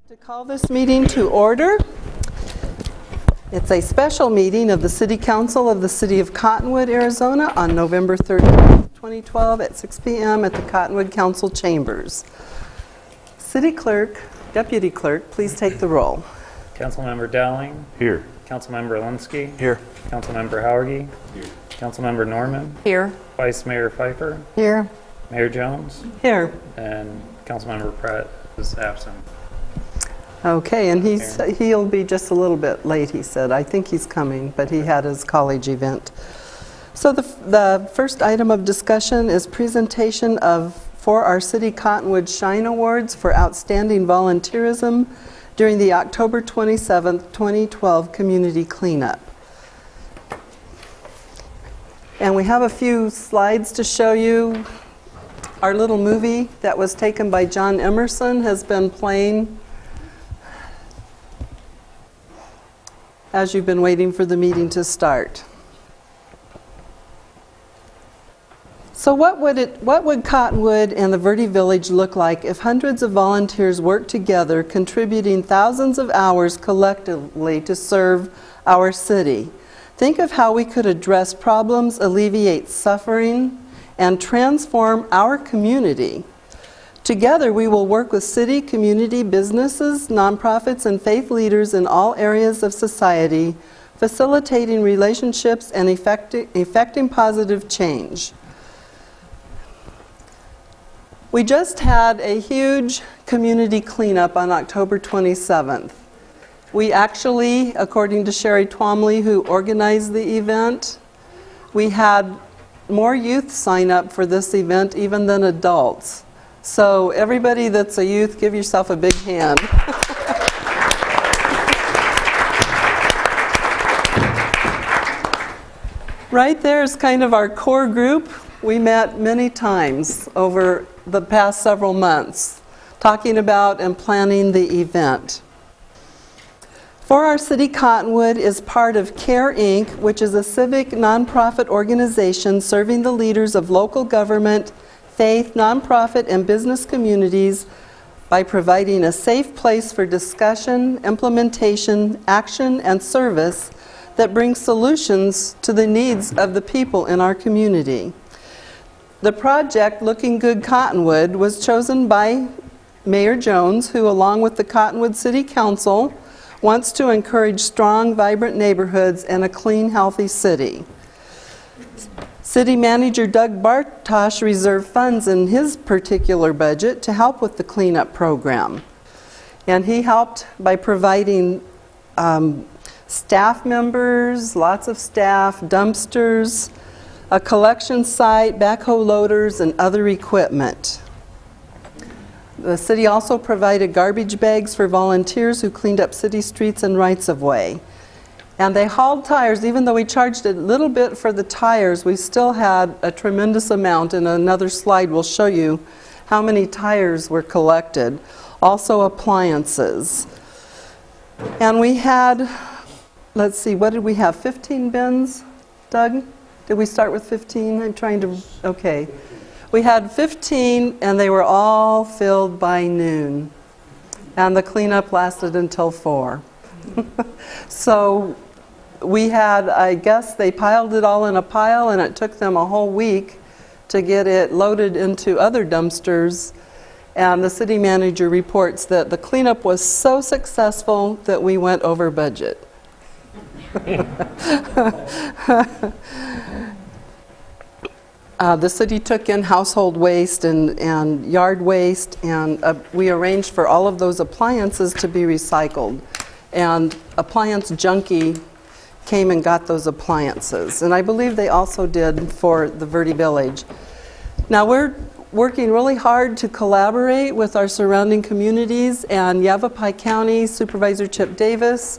To call this meeting to order. It's a special meeting of the City Council of the City of Cottonwood, Arizona on November 30th, 2012 at 6 p.m. at the Cottonwood Council Chambers. City Clerk, Deputy Clerk, please take the roll. Councilmember Dowling. Here. Councilmember Alinsky. Here. Councilmember Howergy. Here. Councilmember Norman. Here. Vice Mayor Pfeiffer. Here. Mayor Jones. Here. And Councilmember Pratt is absent. Okay, and he'll be just a little bit late, he said. I think he's coming, but he had his college event. So the first item of discussion is presentation for our City Cottonwood Shine Awards for Outstanding Volunteerism during the October 27th, 2012 Community Cleanup. And we have a few slides to show you. Our little movie that was taken by John Emerson has been playing as you've been waiting for the meeting to start. So what would Cottonwood and the Verde Village look like if hundreds of volunteers worked together, contributing thousands of hours collectively to serve our city? Think of how we could address problems, alleviate suffering, and transform our community. Together, we will work with city, community, businesses, nonprofits, and faith leaders in all areas of society, facilitating relationships and effecting positive change. We just had a huge community cleanup on October 27th. We actually, according to Sherry Twomley, who organized the event, we had more youth sign up for this event even than adults. So everybody that's a youth, give yourself a big hand. Right there is kind of our core group. We met many times over the past several months, talking about and planning the event. For Our City Cottonwood is part of CARE Inc., which is a civic nonprofit organization serving the leaders of local government, faith, nonprofit, and business communities by providing a safe place for discussion, implementation, action, and service that brings solutions to the needs of the people in our community. The project, Looking Good Cottonwood, was chosen by Mayor Jones, who, along with the Cottonwood City Council, wants to encourage strong, vibrant neighborhoods and a clean, healthy city. City Manager Doug Bartosh reserved funds in his particular budget to help with the cleanup program. And he helped by providing staff members, lots of staff, dumpsters, a collection site, backhoe loaders, and other equipment. The city also provided garbage bags for volunteers who cleaned up city streets and rights-of-way. And they hauled tires. Even though we charged a little bit for the tires, we still had a tremendous amount. And another slide will show you how many tires were collected. Also appliances. And we had, let's see, what did we have? 15 bins, Doug? Did we start with 15? I'm trying to, okay. We had 15 and they were all filled by noon. And the cleanup lasted until 4. So we had, I guess they piled it all in a pile and it took them a whole week to get it loaded into other dumpsters. And the city manager reports that the cleanup was so successful that we went over budget. The city took in household waste and yard waste, and we arranged for all of those appliances to be recycled. And Appliance Junkie came and got those appliances. And I believe they also did for the Verde Village. Now we're working really hard to collaborate with our surrounding communities, and Yavapai County Supervisor Chip Davis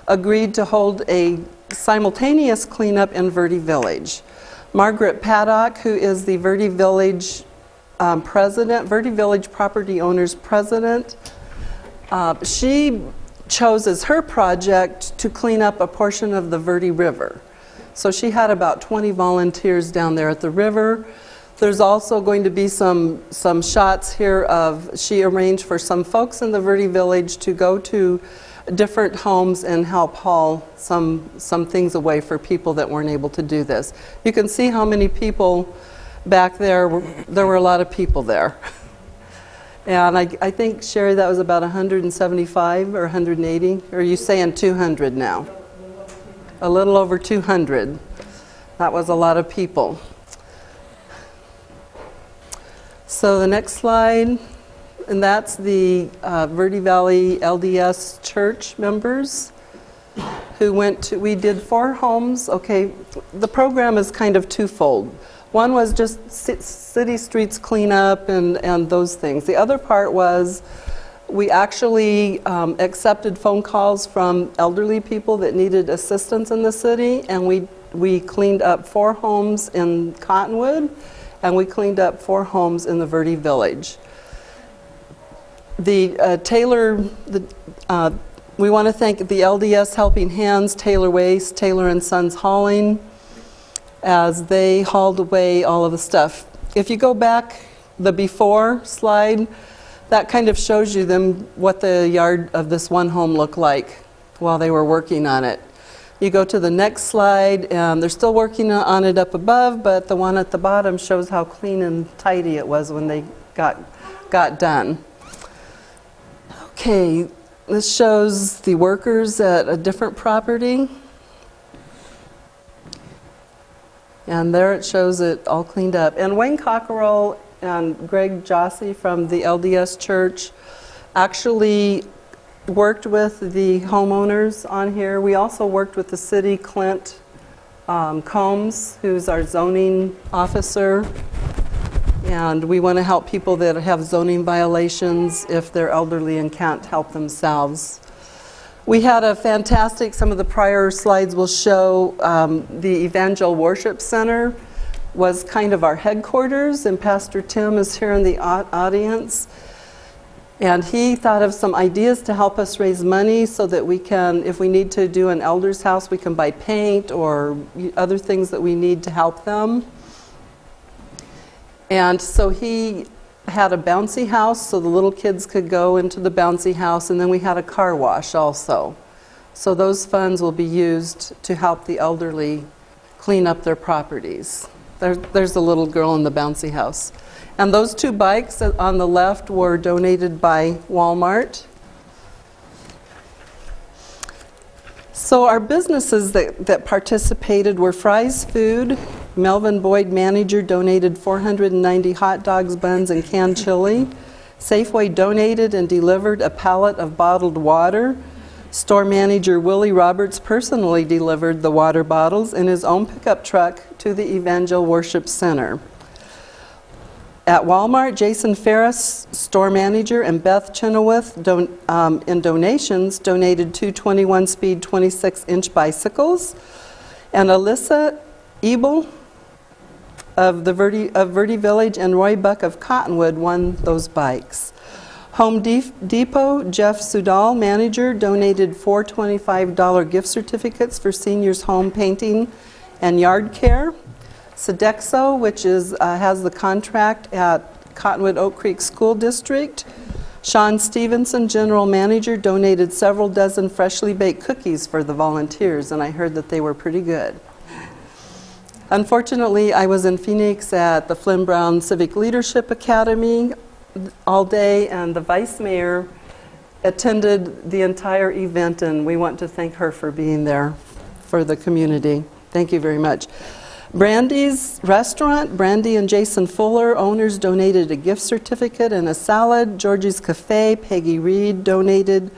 agreed to hold a simultaneous cleanup in Verde Village. Margaret Paddock, who is the Verde Village president, Verde Village Property Owners President, she chose as her project to clean up a portion of the Verde River. So she had about 20 volunteers down there at the river. There's also going to be some shots here of, she arranged for some folks in the Verde Village to go to different homes and help haul some things away for people that weren't able to do this. You can see how many people back there, there were a lot of people there. And I think, Sherry, that was about 175 or 180, or are you saying 200 now? A little over 200. That was a lot of people. So the next slide, and that's the Verde Valley LDS Church members who went to, we did 4 homes. Okay, the program is kind of twofold. One was just city streets cleanup and those things. The other part was we actually accepted phone calls from elderly people that needed assistance in the city, and we cleaned up 4 homes in Cottonwood, and we cleaned up 4 homes in the Verde Village. The we want to thank the LDS Helping Hands, Taylor Waste, Taylor and Sons Hauling, as they hauled away all of the stuff. If you go back the before slide, that kind of shows you what the yard of this one home looked like while they were working on it. You go to the next slide, and they're still working on it up above, but the one at the bottom shows how clean and tidy it was when they got done. Okay, this shows the workers at a different property. And there it shows it all cleaned up. And Wayne Cockerell and Greg Jossie from the LDS Church actually worked with the homeowners on here. We also worked with the city, Clint Combs, who's our zoning officer. And we want to help people that have zoning violations if they're elderly and can't help themselves. We had a fantastic, some of the prior slides will show the Evangel Worship Center was kind of our headquarters, and Pastor Tim is here in the audience. And he thought of some ideas to help us raise money so that we can, if we need to do an elder's house, we can buy paint or other things that we need to help them. And so he had a bouncy house so the little kids could go into the bouncy house, and then we had a car wash also. So those funds will be used to help the elderly clean up their properties. There's a little girl in the bouncy house. And those 2 bikes on the left were donated by Walmart. So our businesses that participated were Fry's Food. Melvin Boyd, manager, donated 490 hot dogs, buns, and canned chili. Safeway donated and delivered a pallet of bottled water. Store manager Willie Roberts personally delivered the water bottles in his own pickup truck to the Evangel Worship Center. At Walmart, Jason Ferris, store manager, and Beth Chenoweth in donations donated 2 21-speed 26-inch bicycles. And Alyssa Ebel of Verde Village and Roy Buck of Cottonwood won those bikes. Home Depot, Jeff Sudal, manager, donated 4 $25 gift certificates for seniors' home painting and yard care. Sodexo, which has the contract at Cottonwood Oak Creek School District. Sean Stevenson, general manager, donated several dozen freshly baked cookies for the volunteers, and I heard that they were pretty good. Unfortunately, I was in Phoenix at the Flynn Brown Civic Leadership Academy all day, and the vice mayor attended the entire event, and we want to thank her for being there for the community. Thank you very much. Brandy's Restaurant, Brandy and Jason Fuller, owners, donated a gift certificate and a salad. Georgie's Cafe, Peggy Reed donated.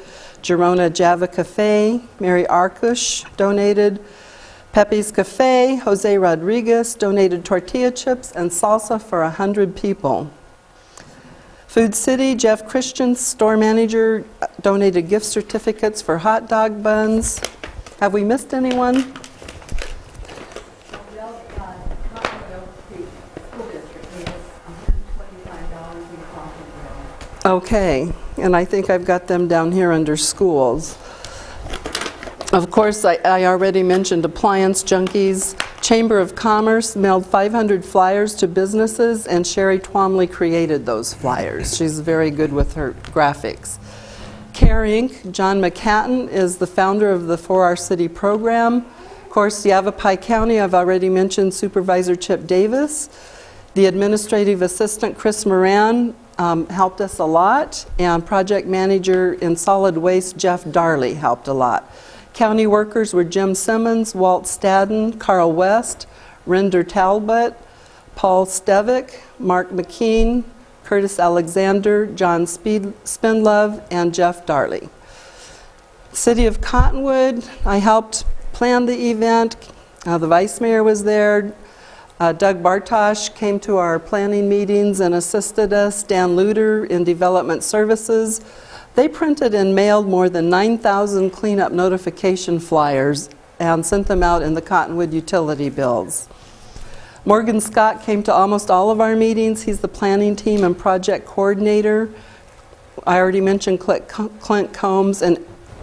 Gerona Java Cafe, Mary Arkush donated. Pepe's Cafe, Jose Rodriguez donated tortilla chips and salsa for 100 people. Food City, Jeff Christian, store manager, donated gift certificates for hot dog buns. Have we missed anyone? Okay, and I think I've got them down here under schools. Of course, I already mentioned Appliance Junkies, Chamber of Commerce mailed 500 flyers to businesses, and Sherry Twomley created those flyers. She's very good with her graphics. CARE Inc., John McCatton is the founder of the For Our City program. Of course, Yavapai County, I've already mentioned Supervisor Chip Davis. The administrative assistant, Chris Moran, helped us a lot, and project manager in solid waste, Jeff Darley, helped a lot. County workers were Jim Simmons, Walt Stadden, Carl West, Render Talbot, Paul Stevick, Mark McKean, Curtis Alexander, John Spindlove, and Jeff Darley. City of Cottonwood, I helped plan the event. The Vice Mayor was there. Doug Bartosh came to our planning meetings and assisted us. Dan Luter in Development Services. They printed and mailed more than 9,000 cleanup notification flyers and sent them out in the Cottonwood utility bills. Morgan Scott came to almost all of our meetings. He's the planning team and project coordinator. I already mentioned Clint Combs, and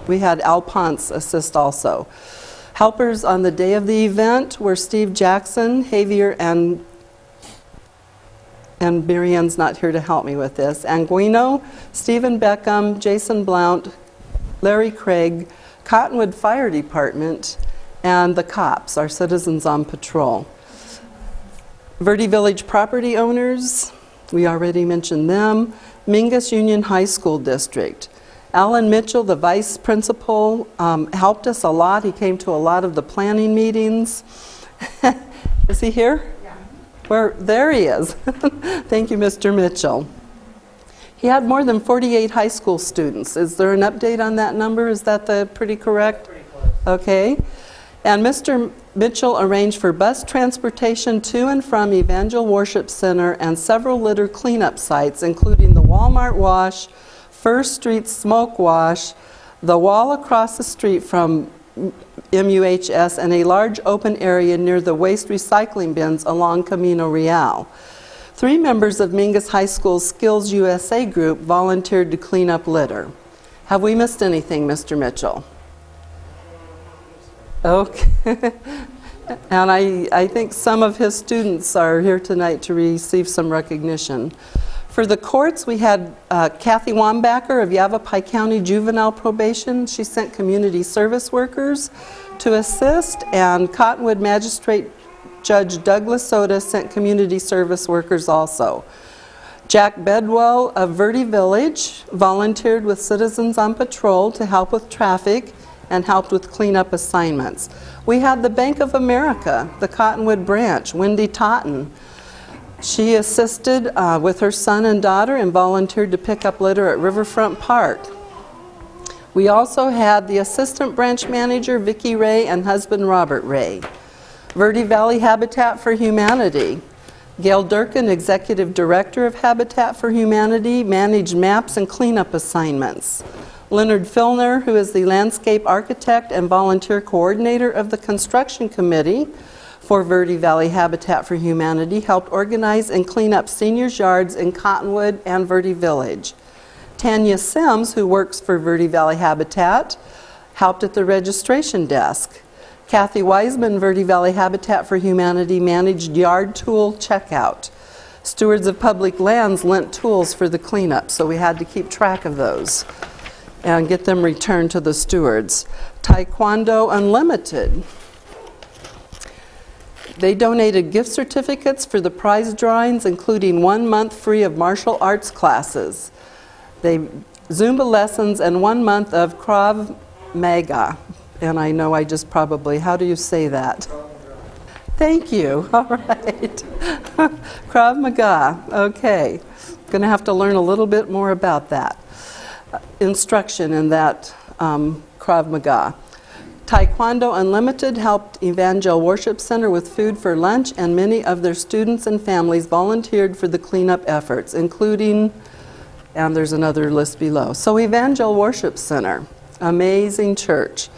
we had Al Ponce assist also. Helpers on the day of the event were Steve Jackson, Javier, and Marianne's not here to help me with this, Anguino, Stephen Beckham, Jason Blount, Larry Craig, Cottonwood Fire Department, and the cops, our citizens on patrol. Verde Village property owners, we already mentioned them. Mingus Union High School District. Alan Mitchell, the vice principal, helped us a lot. He came to a lot of the planning meetings. Is he here? Yeah. There he is. Thank you, Mr. Mitchell. He had more than 48 high school students. Is there an update on that number? Is that pretty correct? Pretty close. Okay. And Mr. Mitchell arranged for bus transportation to and from Evangel Worship Center and several litter cleanup sites, including the Walmart Wash, First Street Smoke Wash, the wall across the street from MUHS, and a large open area near the waste recycling bins along Camino Real. 3 members of Mingus High School's Skills USA group volunteered to clean up litter. Have we missed anything, Mr. Mitchell? Okay. And I think some of his students are here tonight to receive some recognition. For the courts, we had Kathy Wambacher of Yavapai County Juvenile Probation. She sent community service workers to assist, and Cottonwood Magistrate Judge Douglas Soda sent community service workers also. Jack Bedwell of Verde Village volunteered with Citizens on Patrol to help with traffic and helped with cleanup assignments. We had the Bank of America, the Cottonwood branch, Wendy Totten. She assisted with her son and daughter and volunteered to pick up litter at Riverfront Park. We also had the assistant branch manager, Vicki Ray, and husband, Robert Ray. Verde Valley Habitat for Humanity. Gail Durkin, executive director of Habitat for Humanity, managed maps and cleanup assignments. Leonard Filner, who is the landscape architect and volunteer coordinator of the construction committee for Verde Valley Habitat for Humanity, helped organize and clean up seniors' yards in Cottonwood and Verde Village. Tanya Sims, who works for Verde Valley Habitat, helped at the registration desk. Kathy Wiseman, Verde Valley Habitat for Humanity, managed yard tool checkout. Stewards of Public Lands lent tools for the cleanup, so we had to keep track of those and get them returned to the stewards. Taekwondo Unlimited. They donated gift certificates for the prize drawings, including 1 month free of martial arts classes, Zumba lessons, and 1 month of Krav Maga. And I know I just probably, how do you say that? Thank you. All right. Krav Maga. Okay. Going to have to learn a little bit more about that. Instruction in that Krav Maga. Taekwondo Unlimited helped Evangel Worship Center with food for lunch, and many of their students and families volunteered for the cleanup efforts, including, and there's another list below. So Evangel Worship Center, amazing church.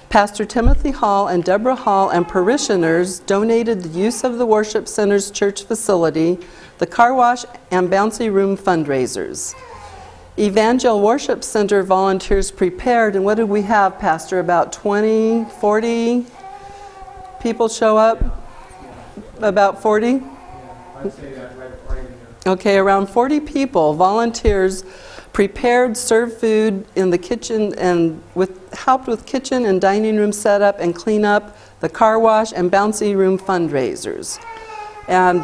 Pastor Timothy Hall and Deborah Hall and parishioners donated the use of the Worship Center's church facility, the car wash, and bouncy room fundraisers. Evangel Worship Center volunteers prepared, and what did we have, Pastor? About 20, 40 people show up? About 40? I'd say that right in here. Okay, around 40 people, volunteers, prepared, served food in the kitchen and helped with kitchen and dining room setup and cleanup, the car wash and bouncy room fundraisers. And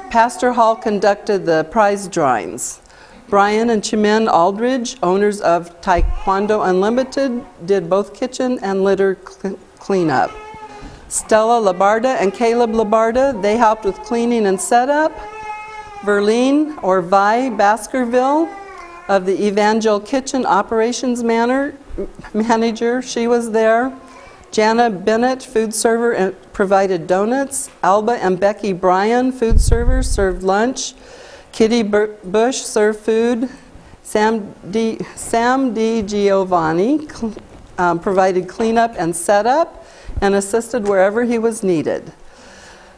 Pastor Hall conducted the prize drawings. Brian and Chimen Aldridge, owners of Taekwondo Unlimited, did both kitchen and litter cleanup. Stella Labarda and Caleb Labarda, they helped with cleaning and setup. Verlene or Vi Baskerville of the Evangel Kitchen Operations Manager, she was there. Jana Bennett, food server, and provided donuts. Alba and Becky Bryan, food servers, served lunch. Kitty Bush served food. Sam D. Giovanni provided cleanup and setup and assisted wherever he was needed.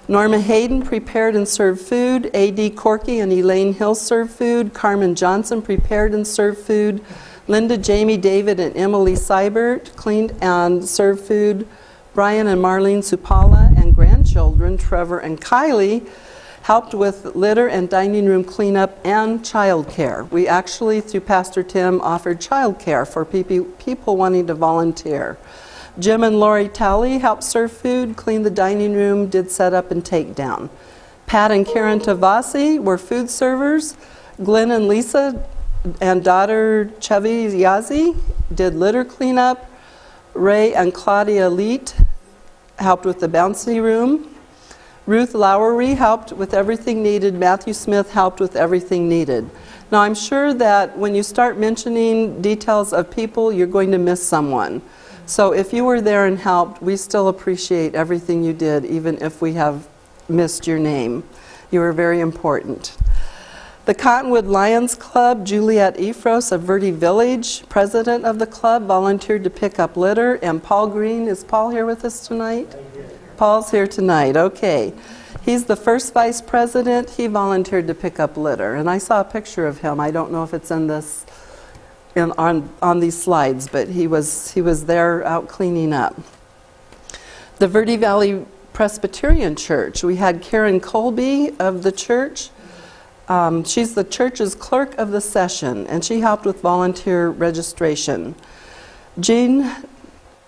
Norma Hayden prepared and served food. A.D. Corky and Elaine Hill served food. Carmen Johnson prepared and served food. Linda, Jamie, David, and Emily Seibert cleaned and served food. Brian and Marlene Supala and grandchildren, Trevor and Kylie, helped with litter and dining room cleanup and childcare. We actually, through Pastor Tim, offered childcare for people wanting to volunteer. Jim and Lori Talley helped serve food, clean the dining room, did setup and takedown. Pat and Karen Tavasi were food servers. Glenn and Lisa and daughter Chevy Yazi did litter cleanup. Ray and Claudia Leet helped with the bouncy room. Ruth Lowery helped with everything needed. Matthew Smith helped with everything needed. Now I'm sure that when you start mentioning details of people, you're going to miss someone. So if you were there and helped, we still appreciate everything you did, even if we have missed your name. You were very important. The Cottonwood Lions Club, Juliet Efros of Verde Village, president of the club, volunteered to pick up litter. And Paul Green, is Paul here with us tonight? Paul's here tonight, okay. He's the first vice president. He volunteered to pick up litter. And I saw a picture of him. I don't know if it's in this, on these slides, but he was there out cleaning up. The Verde Valley Presbyterian Church, we had Karen Colby of the church. She's the church's clerk of the session, and she helped with volunteer registration. Jean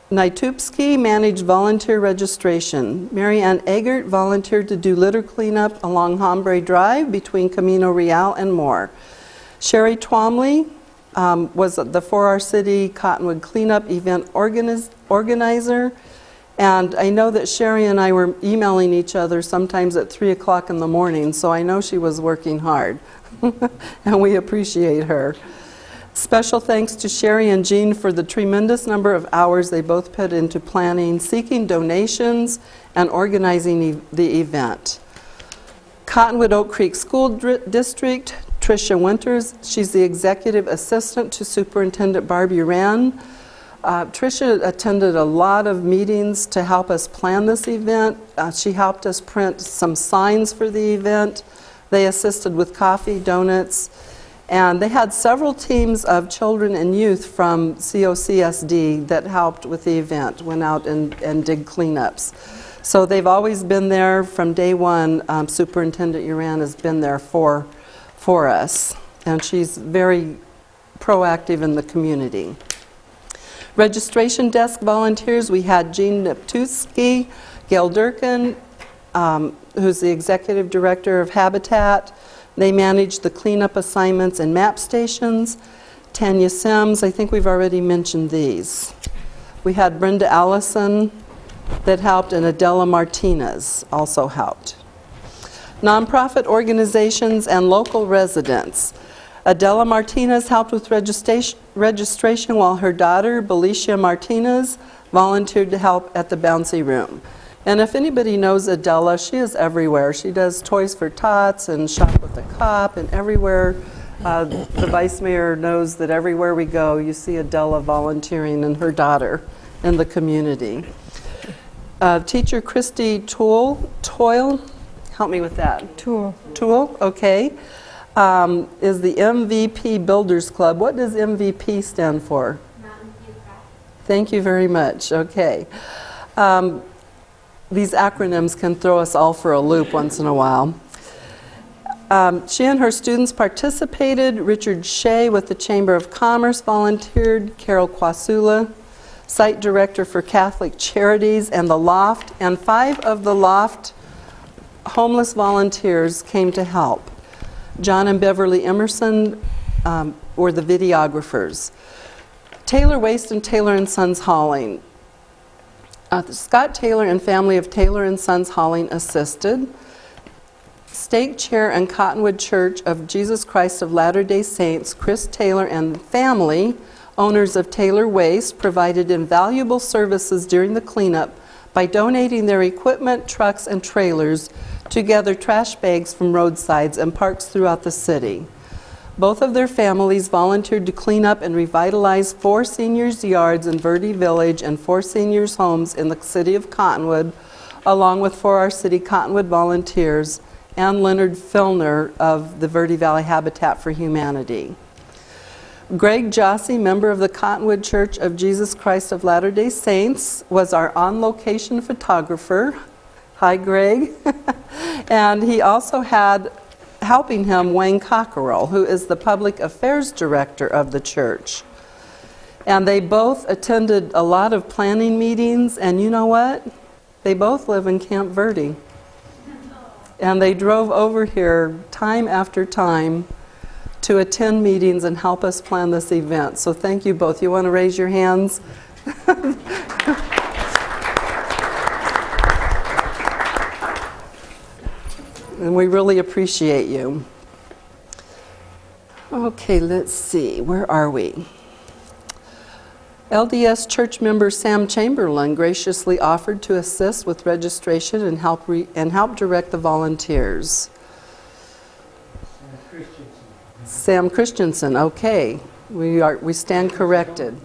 Naitupski managed volunteer registration. Mary Ann Eggert volunteered to do litter cleanup along Hombre Drive between Camino Real and Moore. Sherry Twomley was the For Our City Cottonwood Cleanup event organizer. And I know that Sherry and I were emailing each other sometimes at 3 o'clock in the morning, so I know she was working hard. And we appreciate her. Special thanks to Sherry and Jean for the tremendous number of hours they both put into planning, seeking donations, and organizing the event. Cottonwood Oak Creek School District, Tricia Winters, she's the executive assistant to Superintendent Barb Uran. Tricia attended a lot of meetings to help us plan this event. She helped us print some signs for the event. They assisted with coffee, donuts, and they had several teams of children and youth from COCSD that helped with the event, went out and did cleanups. So they've always been there from day one. Superintendent Uran has been there for us, and she's very proactive in the community. Registration desk volunteers, we had Jean Neptuski, Gail Durkin, who's the executive director of Habitat. They managed the cleanup assignments and map stations. Tanya Sims, I think we've already mentioned these. We had Brenda Allison that helped, and Adela Martinez also helped. Nonprofit organizations and local residents. Adela Martinez helped with registration while her daughter, Belicia Martinez, volunteered to help at the bouncy room. And if anybody knows Adela, she is everywhere. She does Toys for Tots and Shop with the Cop, and everywhere. The Vice Mayor knows that everywhere we go, you see Adela volunteering and her daughter in the community. Teacher Christy Toyle, help me with that. Toole, okay. Is the MVP Builders Club. What does MVP stand for? Mountain View Craft. Thank you very much. Okay. these acronyms can throw us all for a loop once in a while. She and her students participated. Richard Shea with the Chamber of Commerce volunteered. Carol Quasula, site director for Catholic Charities, and the Loft. And 5 of the Loft homeless volunteers came to help. John and Beverly Emerson were the videographers. Taylor Waste and Taylor and Sons Hauling. Scott Taylor and family of Taylor and Sons Hauling assisted. Stake Chair and Cottonwood Church of Jesus Christ of Latter-day Saints, Chris Taylor and family, owners of Taylor Waste, provided invaluable services during the cleanup by donating their equipment, trucks, and trailers to gather trash bags from roadsides and parks throughout the city. Both of their families volunteered to clean up and revitalize 4 seniors' yards in Verde Village and 4 seniors' homes in the city of Cottonwood, along with 4 Our City Cottonwood volunteers and Leonard Filner of the Verde Valley Habitat for Humanity. Greg Jossie, member of the Cottonwood Church of Jesus Christ of Latter-day Saints, was our on-location photographer. Hi, Greg. And he also had helping him Wayne Cockerell, who is the public affairs director of the church. And they both attended a lot of planning meetings, and you know what? They both live in Camp Verde. And they drove over here time after time to attend meetings and help us plan this event. So thank you both. You want to raise your hands? And we really appreciate you. Okay, let's see. Where are we? LDS church member Sam Chamberlain graciously offered to assist with registration and help direct the volunteers. Sam Christensen, okay. We stand corrected.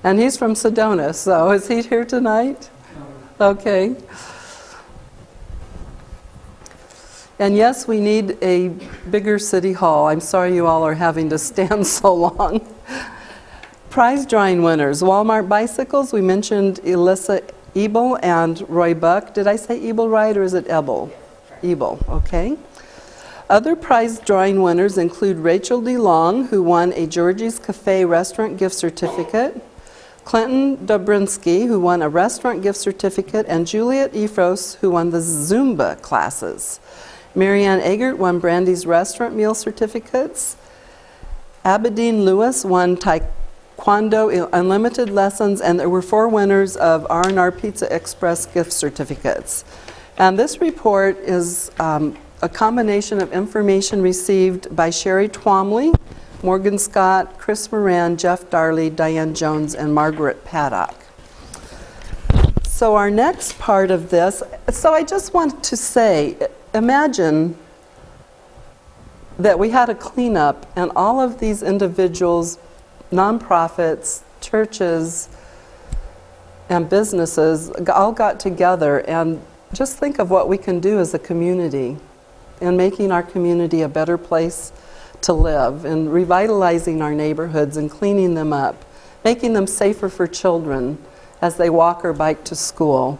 And he's from Sedona, so is he here tonight? Okay. And yes, we need a bigger city hall. I'm sorry you all are having to stand so long. Prize drawing winners, Walmart bicycles. We mentioned Elissa Ebel and Roy Buck. Did I say Ebel right, or is it Ebel? Ebel, okay. Other prize drawing winners include Rachel DeLong, who won a Georgie's Cafe restaurant gift certificate, Clinton Dobrinsky, who won a restaurant gift certificate, and Juliet Efros, who won the Zumba classes. Marianne Egert won Brandy's restaurant meal certificates. Abedine Lewis won Taekwondo Unlimited lessons, and there were 4 winners of R&R Pizza Express gift certificates. And this report is a combination of information received by Sherry Twomley, Morgan Scott, Chris Moran, Jeff Darley, Diane Jones, and Margaret Paddock. So our next part of this, so I just want to say, imagine that we had a cleanup and all of these individuals, nonprofits, churches, and businesses all got together, and just think of what we can do as a community in making our community a better place to live, and revitalizing our neighborhoods and cleaning them up, making them safer for children as they walk or bike to school.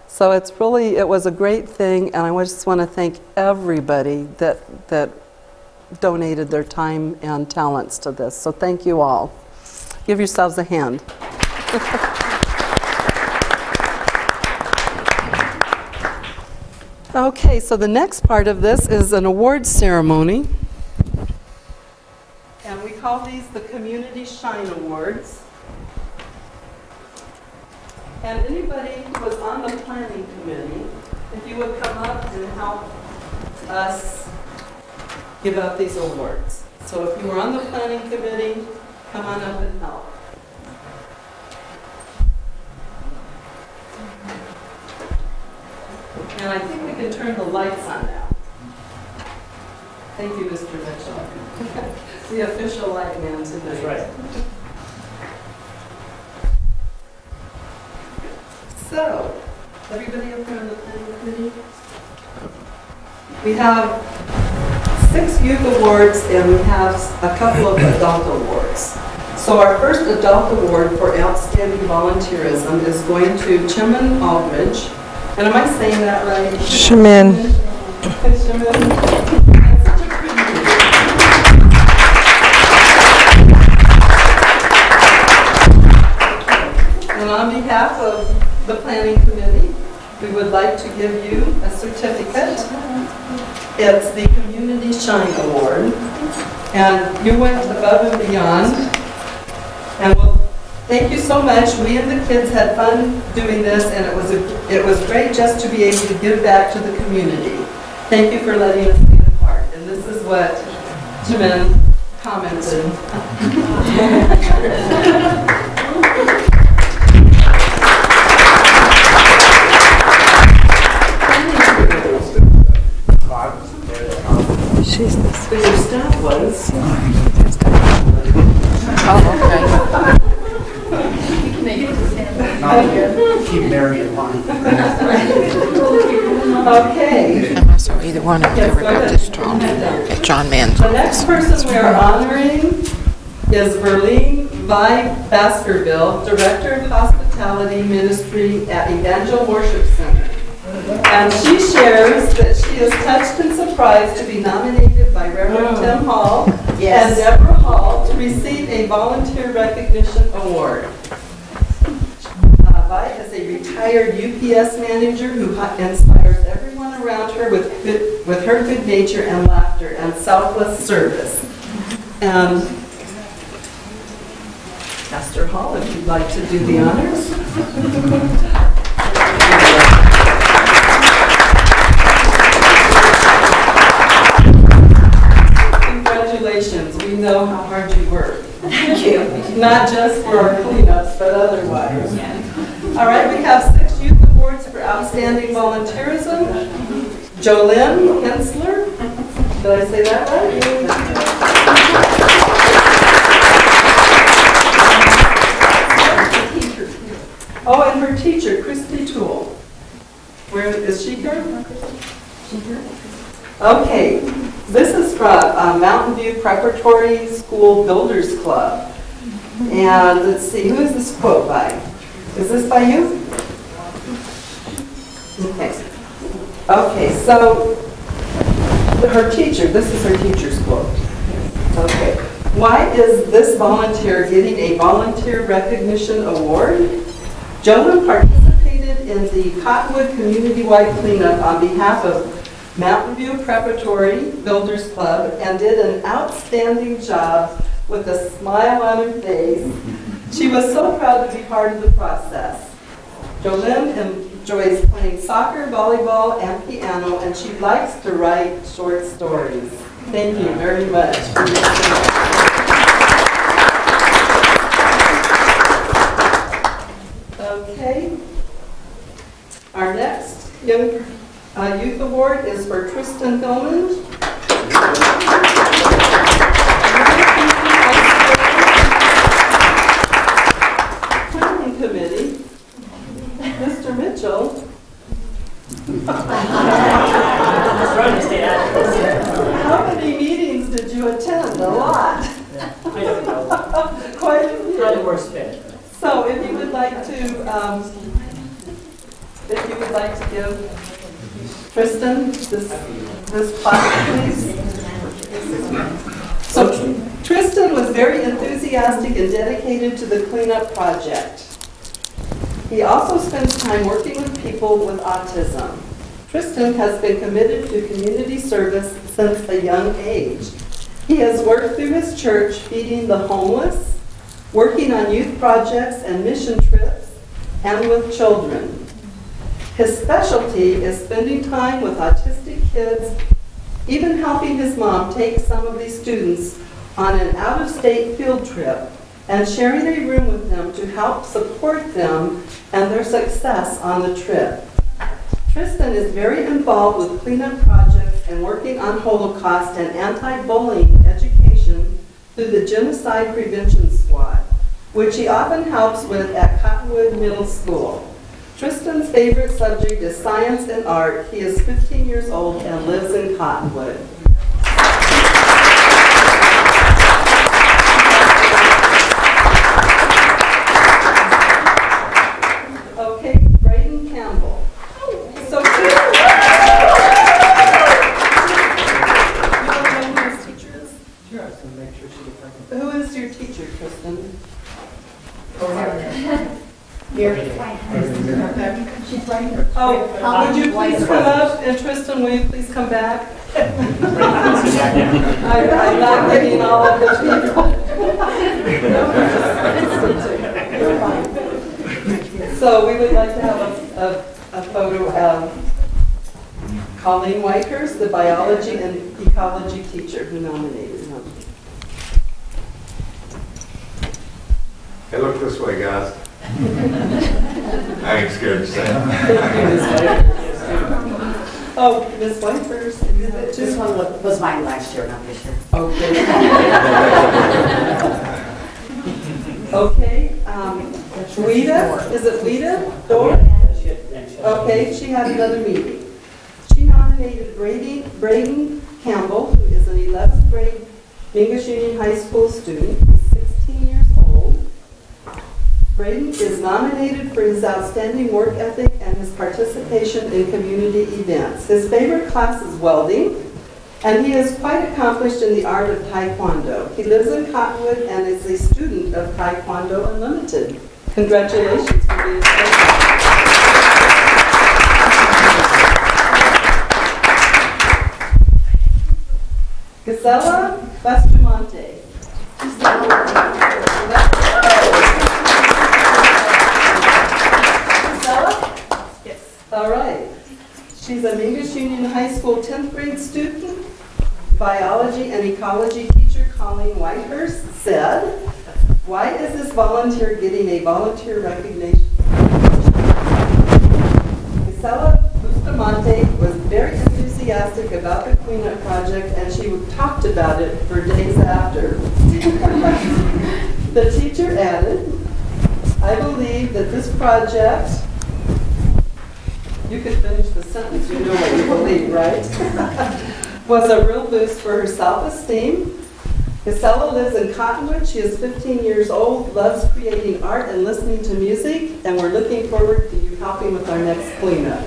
So it was a great thing, and I just want to thank everybody that donated their time and talents to this. So thank you all. Give yourselves a hand. Okay, so the next part of this is an awards ceremony. And we call these the Community Shine Awards. And anybody who was on the planning committee, if you would come up and help us give out these awards. So if you were on the planning committee, come on up and help. And I think we can turn the lights on now. Thank you, Mr. Mitchell. The official light man tonight. That's right. So, everybody up here on the planning committee? We have 6 youth awards and we have a couple of adult awards. So our first adult award for outstanding volunteerism is going to Chimman Aldridge. And am I saying that right? Shemin. Shemin. And on behalf of the Planning Committee, we would like to give you a certificate. It's the Community Shine Award. And you went above and beyond. And well, thank you so much. We and the kids had fun doing this, and it was great just to be able to give back to the community. Thank you for letting us be a part. And this is what Jimin commented. She's this. But your staff was. Keep Mary in line. Okay. I'm also either one of them got this John Man's The next person we are honoring is Verlene Vi Baskerville, Director of Hospitality Ministry at Evangel Worship Center. And she shares that she is touched and surprised to be nominated by Reverend Tim Hall and Deborah Hall to receive a Volunteer Recognition Award. Vi is a retired UPS manager who inspires everyone around her with her good nature and laughter and selfless service. And Pastor Hall, if you'd like to do the honors. Congratulations. We know how hard you work. Thank you. Not just for our cleanups, but otherwise. All right, we have 6 youth awards for outstanding volunteerism. Jolynn Hensler. Did I say that right? Oh, and her teacher, Christy Toole. Where is she here? Okay, this is from Mountain View Preparatory School Builders Club. And let's see, who is this quote by? Is this by you? Okay. Okay, so her teacher, this is her teacher's quote. Okay. Why is this volunteer getting a volunteer recognition award? Jolyn participated in the Cottonwood Community-wide cleanup on behalf of Mountain View Preparatory Builders Club and did an outstanding job with a smile on her face. She was so proud to be part of the process. Jolynn enjoys playing soccer, volleyball, and piano, and she likes to write short stories. Thank you very much. Okay. Our next young youth award is for Tristan Hillman. Planning Committee, Mr. Mitchell. How many meetings did you attend? A lot. I don't know. Quite a few. Not the worst fit. So if you would like to give Tristan this plaque, please. So Tristan was very enthusiastic and dedicated to the cleanup project. He also spends time working with people with autism. Tristan has been committed to community service since a young age. He has worked through his church feeding the homeless, working on youth projects and mission trips, and with children. His specialty is spending time with autistic kids, even helping his mom take some of these students on an out-of-state field trip and sharing a room with them to help support them and their success on the trip. Tristan is very involved with cleanup projects and working on Holocaust and anti-bullying education through the Genocide Prevention Squad, which he often helps with at Cottonwood Middle School. Tristan's favorite subject is science and art. He is 15 years old and lives in Cottonwood. Okay, Braden Campbell. Oh, would you please come up, and Tristan, will you please come back? I'm not getting all of the people. So we would like to have a photo of Colleen Whitehurst, the biology and ecology teacher who nominated him. Hey, look this way, guys. I ain't scared to say it. Oh, Ms. Whitehurst. This one was mine last year, not this year. Okay. Okay. Weta, is it Weta? Dor? Okay, she had another meeting. She nominated Braden Campbell, who is an 11th grade Mingus Union High School student. He's 16 years old. Braden is nominated for his outstanding work ethic and his participation in community events. His favorite class is welding, and he is quite accomplished in the art of Taekwondo. He lives in Cottonwood and is a student of Taekwondo Unlimited. Congratulations for being selected. Gisela Bustamante. All right. She's a Mingus Union High School 10th grade student. Biology and ecology teacher Colleen Whitehurst said, "Why is this volunteer getting a volunteer recognition?" Gisela Bustamante was very enthusiastic about the cleanup project, and she talked about it for days after. The teacher added, "I believe that this project," you could finish the sentence, you know what you believe, right? "was a real boost for her self-esteem." Gisela lives in Cottonwood. She is 15 years old, loves creating art and listening to music, and we're looking forward to you helping with our next cleanup.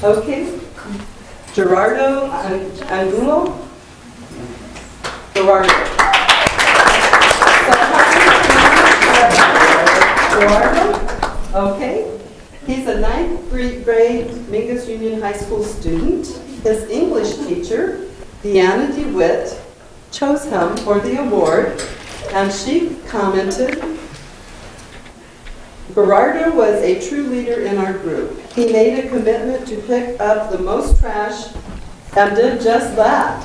Okay, Gerardo Angulo. Gerardo. Okay. He's a 9th grade Mingus Union High School student. His English teacher, Deanna DeWitt, chose him for the award, and she commented, "Gerardo was a true leader in our group. He made a commitment to pick up the most trash and did just that.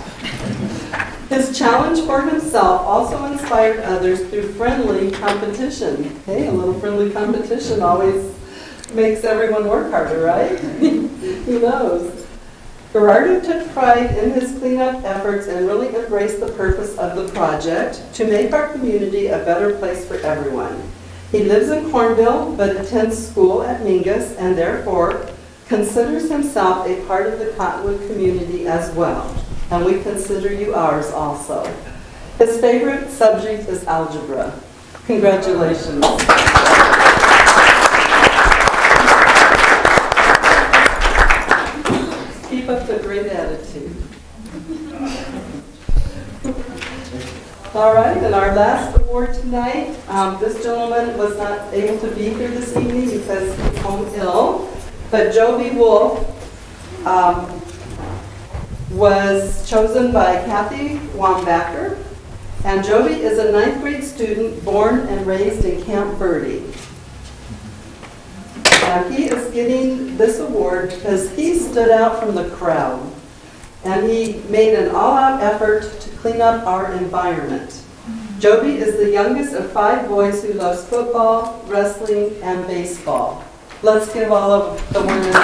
His challenge for himself also inspired others through friendly competition." Hey, a little friendly competition always makes everyone work harder, right? Who knows? Gerardo took pride in his cleanup efforts and really embraced the purpose of the project to make our community a better place for everyone. He lives in Cornville but attends school at Mingus and therefore considers himself a part of the Cottonwood community as well. And we consider you ours also. His favorite subject is algebra. Congratulations. Keep up the great attitude. All right, and our last award tonight, this gentleman was not able to be here this evening because he's home ill, but Joby Wolf was chosen by Kathy Wambacher, and Joby is a 9th grade student born and raised in Camp Verde. And he is getting this award because he stood out from the crowd, and he made an all-out effort to clean up our environment. Joby is the youngest of 5 boys who loves football, wrestling, and baseball. Let's give all of the winners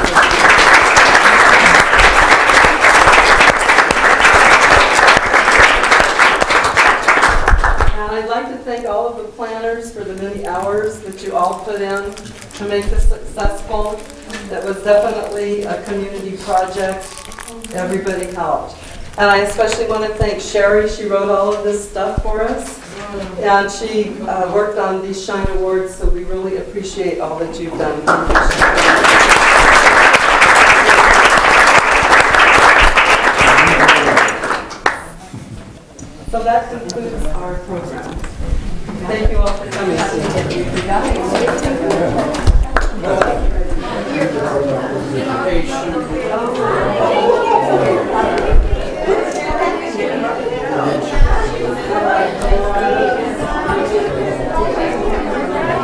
I'd like to thank all of the planners for the many hours that you all put in to make this successful. That was definitely a community project. Everybody helped. And I especially want to thank Sherry. She wrote all of this stuff for us. And she worked on these Shine Awards, so we really appreciate all that you've done. So that concludes our program. Thank you all for coming.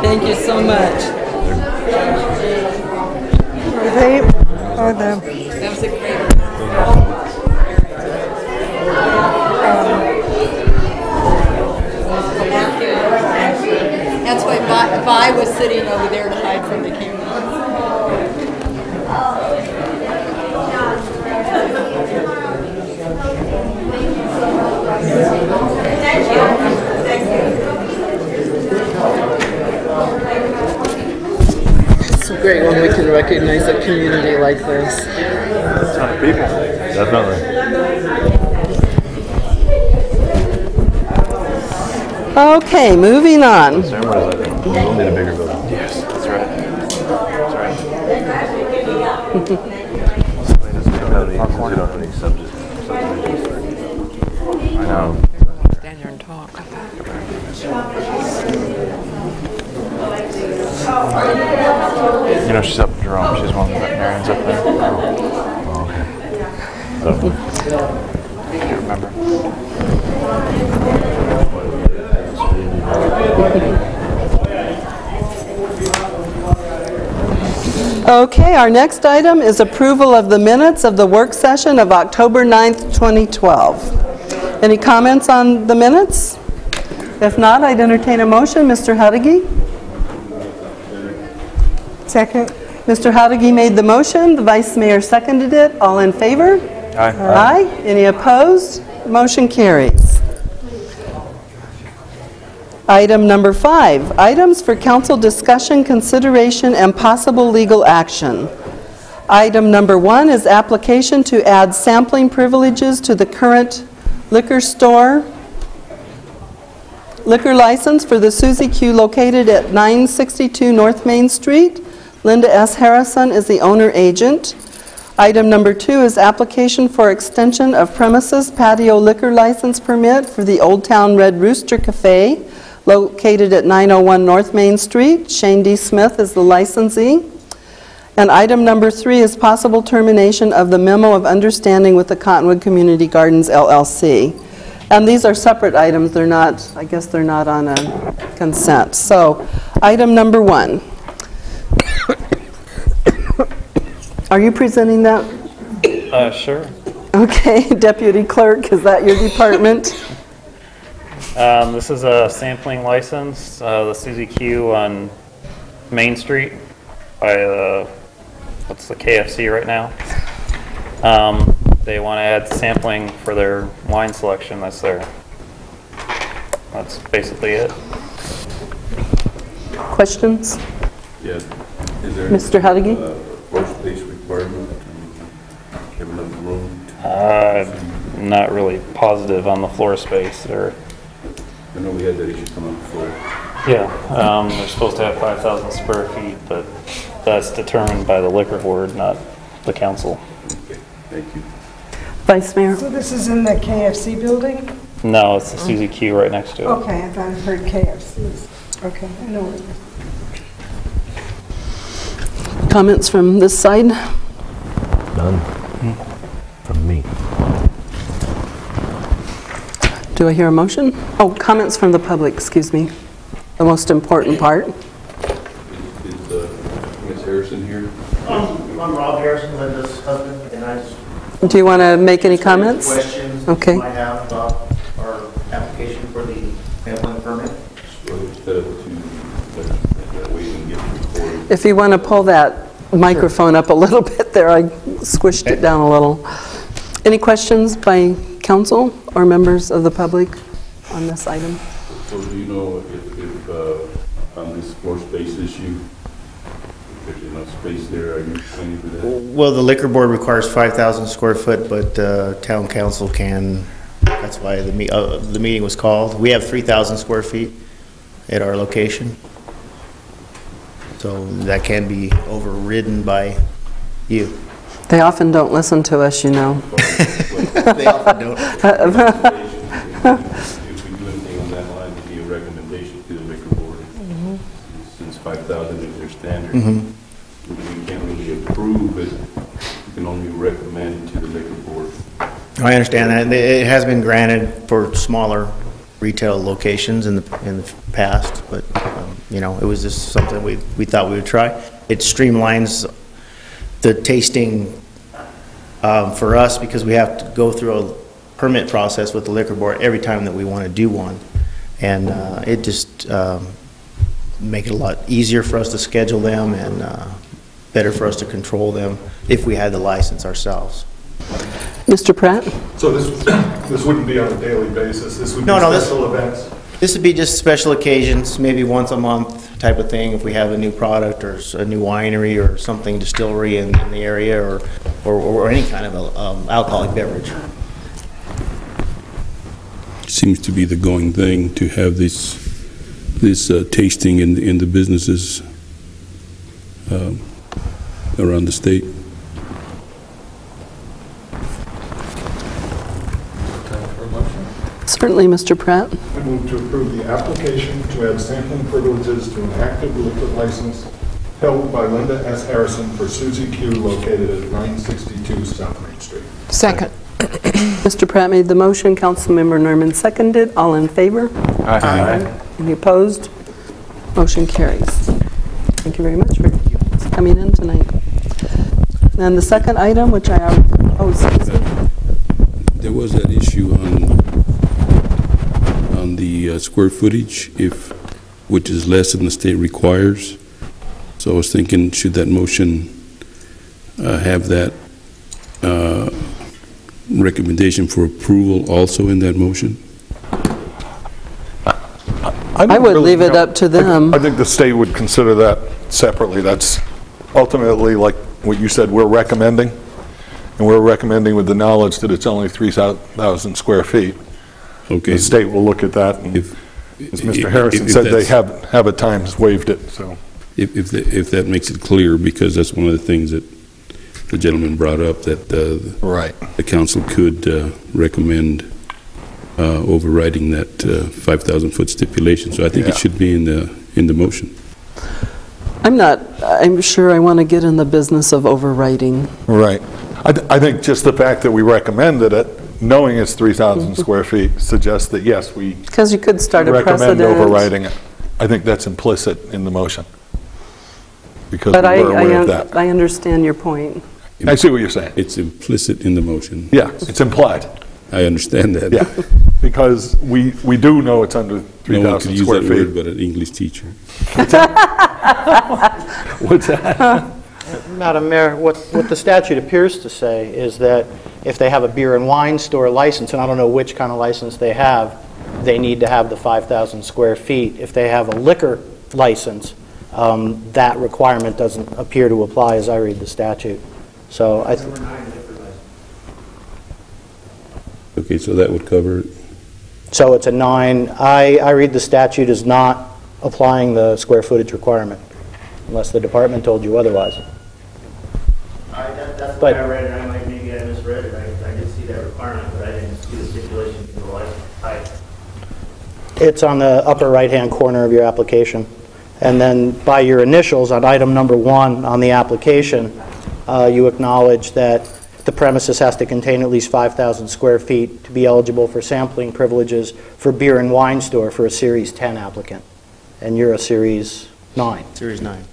Thank you so much. That was a great. That's why Vi was sitting over there to hide from the camera. It's great when we can recognize a community like this. Definitely. Okay, moving on. Ceremonies, I think. We'll need a bigger building. Yes, that's right. That's right. We don't have any subdivisions. I know. Stand here and talk. You know, she's up in Jerome. She's one of the veterinarians up there. Oh, okay. I can't remember. Okay, our next item is approval of the minutes of the work session of October 9th, 2012. Any comments on the minutes? If not, I'd entertain a motion. Mr. Hudagi? Second. Mr. Hudagi made the motion. The Vice Mayor seconded it. All in favor? Aye. Aye. Any opposed? Motion carries. Item number 5, items for council discussion, consideration, and possible legal action. Item number 1 is application to add sampling privileges to the current liquor store liquor license for the Suzy Q located at 962 North Main Street. Linda S. Harrison is the owner agent. Item number 2 is application for extension of premises patio liquor license permit for the Old Town Red Rooster Cafe located at 901 North Main Street. Shane D. Smith is the licensee. And item number 3 is possible termination of the memo of understanding with the Cottonwood Community Gardens LLC. And these are separate items. They're not, I guess they're not on a consent. So, item number 1. Are you presenting that? Sure. Okay, Deputy Clerk, is that your department? This is a sampling license, the Suzy Q on Main Street by the, what's the KFC right now. They want to add sampling for their wine selection that's there. That's basically it. Questions? Yeah. Is there Mr. Hudagi? floor space requirement? Have enough room? Not really positive on the floor space. I know we had that issue come up before. Yeah, they're supposed to have 5,000 square feet, but that's determined by the liquor board, not the council. Okay, thank you. Vice Mayor? So this is in the KFC building? No, it's the Suzy Q right next to it. Okay, I thought I heard KFC's. Okay, I know what it is. Comments from this side? None. From me. Do I hear a motion? Oh, comments from the public, excuse me. The most important part. Is Ms. Harrison here? I'm Rob Harrison, Linda's husband, and I just... Do you want to make any comments? Questions Okay. you might have about our application for the sampling permit? So instead of that way you can get recorded. If you want to pull that microphone up a little bit there, I squished it down a little. Any questions by council or members of the public on this item? So do you know if on this floor space issue, if there's enough space there, are you planning for that? Well, the liquor board requires 5,000 square foot, but town council can That's why the meeting was called. We have 3,000 square feet at our location. So that can be overridden by you. They often don't listen to us, you know. They often don't. If we do anything on that line, it'd be a recommendation to the liquor board. Since 5,000 is their standard. We can't really approve it. We can only recommend to the liquor board. I understand that. It has been granted for smaller retail locations in the past, but, you know, it was just something we thought we would try. It streamlines the tasting for us because we have to go through a permit process with the liquor board every time that we want to do one. And it just make it a lot easier for us to schedule them and better for us to control them if we had the license ourselves. Mr. Pratt? So this wouldn't be on a daily basis? This would be special events? This would be just special occasions, maybe once a month type of thing, if we have a new product or a new winery or something, distillery in the area or any kind of alcoholic beverage. Seems to be the going thing to have this tasting in the businesses around the state. Certainly, Mr. Pratt. I move to approve the application to add sampling privileges to an active liquor license held by Linda S. Harrison for Suzy Q located at 962 South Main Street. Second. Mr. Pratt made the motion, Councilmember Norman seconded. All in favor? Aye. Any opposed? Motion carries. Thank you very much for coming in tonight. And the second item, which I already proposed. There was that issue on the square footage, which is less than the state requires. So I was thinking, should that motion have that recommendation for approval also in that motion? I would leave it up to them. I think the state would consider that separately. That's ultimately, like what you said, we're recommending. And we're recommending with the knowledge that it's only 3,000 square feet. Okay. The state will look at that, and as Mr. Harrison said, they have at times waived it, so. If that makes it clear, because that's one of the things that the gentleman brought up, that Right. the council could recommend overriding that 5,000-foot stipulation. So I think it should be in the motion. I'm sure I want to get in the business of overriding. Right. I think just the fact that we recommended it, knowing it's 3,000 square feet, suggests that, yes, we Because you could start a recommend precedent. overriding it. I think that's implicit in the motion, because But we were aware of that. I understand your point. I see what you're saying. It's implicit in the motion. Yeah, it's implied. I understand that. Yeah, because we do know it's under No one could 3,000 use square that word feet. but an English teacher. What's that? Madam Mayor, what the statute appears to say is that if they have a beer and wine store license, and I don't know which kind of license they have, they need to have the 5,000 square feet. If they have a liquor license, that requirement doesn't appear to apply as I read the statute. So I think. Okay, so that would cover it. So it's a 9. I read the statute as not applying the square footage requirement, unless the department told you otherwise. That's the way I read it. I might maybe I misread it. I did see that requirement, but I didn't see the stipulation for the license type. It's on the upper right-hand corner of your application. And then by your initials on item number 1 on the application, you acknowledge that the premises has to contain at least 5,000 square feet to be eligible for sampling privileges for beer and wine store for a Series 10 applicant. And you're a Series 9. Series 9.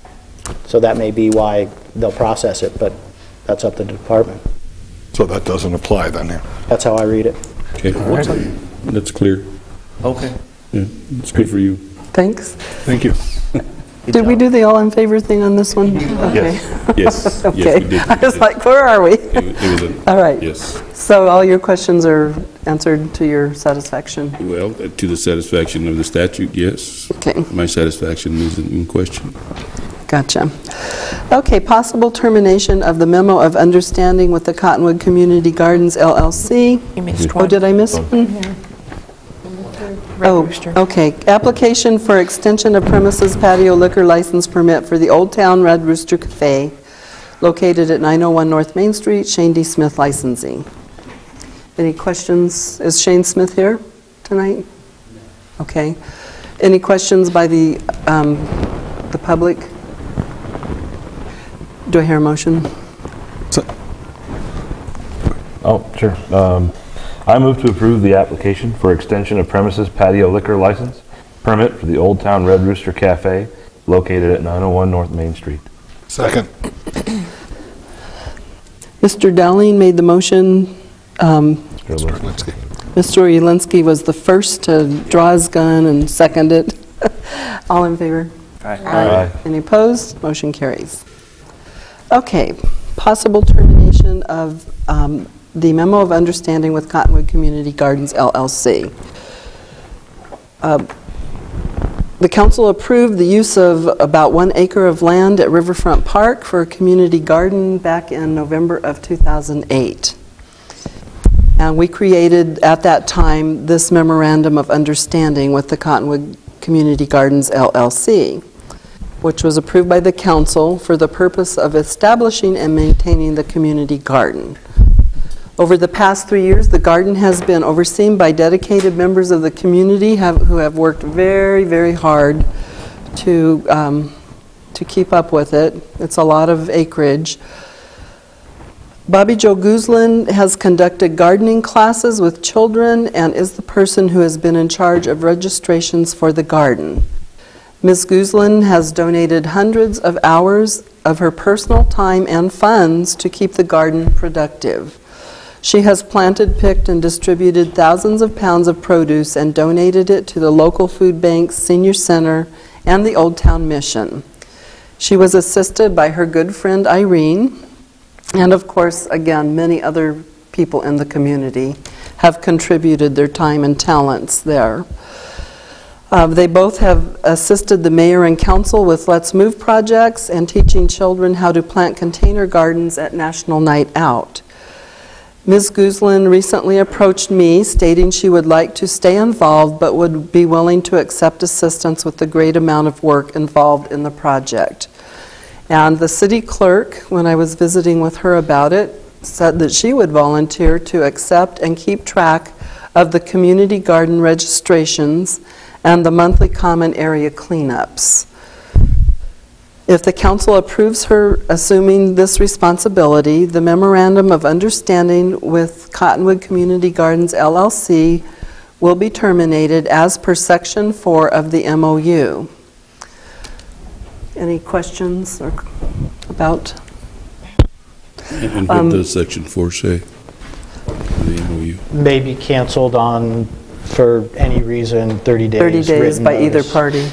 So that may be why they'll process it, but that's up to the department. So that doesn't apply then, yeah. That's how I read it. Okay, that's clear. Okay. Yeah, it's good for you. Thanks. Thank you. Did we do the all in favor thing on this one? Okay. Yes, Okay. yes, we did. I was like, where are we? It was All right. yes. So all your questions are answered to your satisfaction? Well, to the satisfaction of the statute, yes. Okay. My satisfaction isn't in question. Gotcha. Okay, possible termination of the memo of understanding with the Cottonwood Community Gardens LLC. You missed Oh, one. did I miss one? Oh, okay. Application for extension of premises patio liquor license permit for the Old Town Red Rooster Cafe located at 901 North Main Street, Shane D. Smith licensing. Any questions? Is Shane Smith here tonight? Okay. Any questions by the public? Do I hear a motion? Oh, sure. I move to approve the application for extension of premises patio liquor license permit for the Old Town Red Rooster Cafe located at 901 North Main Street. Second. Mr. Dowling made the motion. Linsky. Mr. Ulinsky was the first to draw his gun and second it. All in favor? Aye. Any opposed? Motion carries. Okay, possible termination of the memo of understanding with Cottonwood Community Gardens LLC. The council approved the use of about 1 acre of land at Riverfront Park for a community garden back in November of 2008. And we created, at that time, this memorandum of understanding with the Cottonwood Community Gardens LLC, which was approved by the council for the purpose of establishing and maintaining the community garden. Over the past 3 years, the garden has been overseen by dedicated members of the community who have worked very, very hard to keep up with it. It's a lot of acreage. Bobby Joe Guzlin has conducted gardening classes with children and is the person who has been in charge of registrations for the garden. Ms. Guzlin has donated hundreds of hours of her personal time and funds to keep the garden productive. She has planted, picked, and distributed thousands of pounds of produce and donated it to the local food banks, senior center, and the Old Town Mission. She was assisted by her good friend Irene, and of course, again, many other people in the community have contributed their time and talents there. They both have assisted the mayor and council with Let's Move projects and teaching children how to plant container gardens at National Night Out. Ms. Guzlin recently approached me stating she would like to stay involved but would be willing to accept assistance with the great amount of work involved in the project. And the city clerk, when I was visiting with her about it, said that she would volunteer to accept and keep track of the community garden registrations and the monthly common area cleanups. If the council approves her assuming this responsibility, the memorandum of understanding with Cottonwood Community Gardens LLC will be terminated as per Section 4 of the MOU. Any questions or about? And what does Section 4 say? The MOU. May be canceled on, for any reason, 30 days. 30 days written by either notice. party.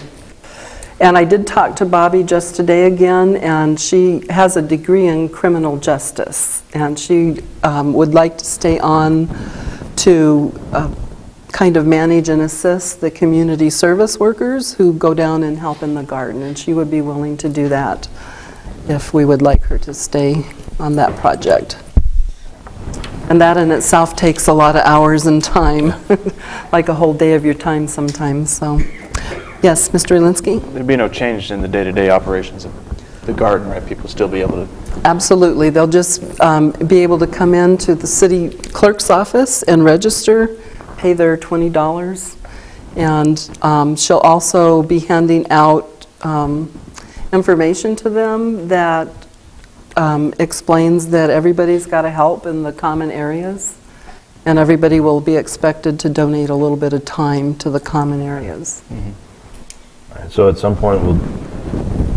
And I did talk to Bobby just today again, and she has a degree in criminal justice, and she would like to stay on to kind of manage and assist the community service workers who go down and help in the garden, and she would be willing to do that if we would like her to stay on that project. And that in itself takes a lot of hours and time, like a whole day of your time sometimes. So, yes, Mr. Ulinsky? There'd be no change in the day-to-day operations of the garden, right? People still be able to... Absolutely. They'll just be able to come in to the city clerk's office and register, pay their $20, and she'll also be handing out information to them that explains that everybody's got to help in the common areas, and everybody will be expected to donate a little bit of time to the common areas. Mm-hmm. So at some point,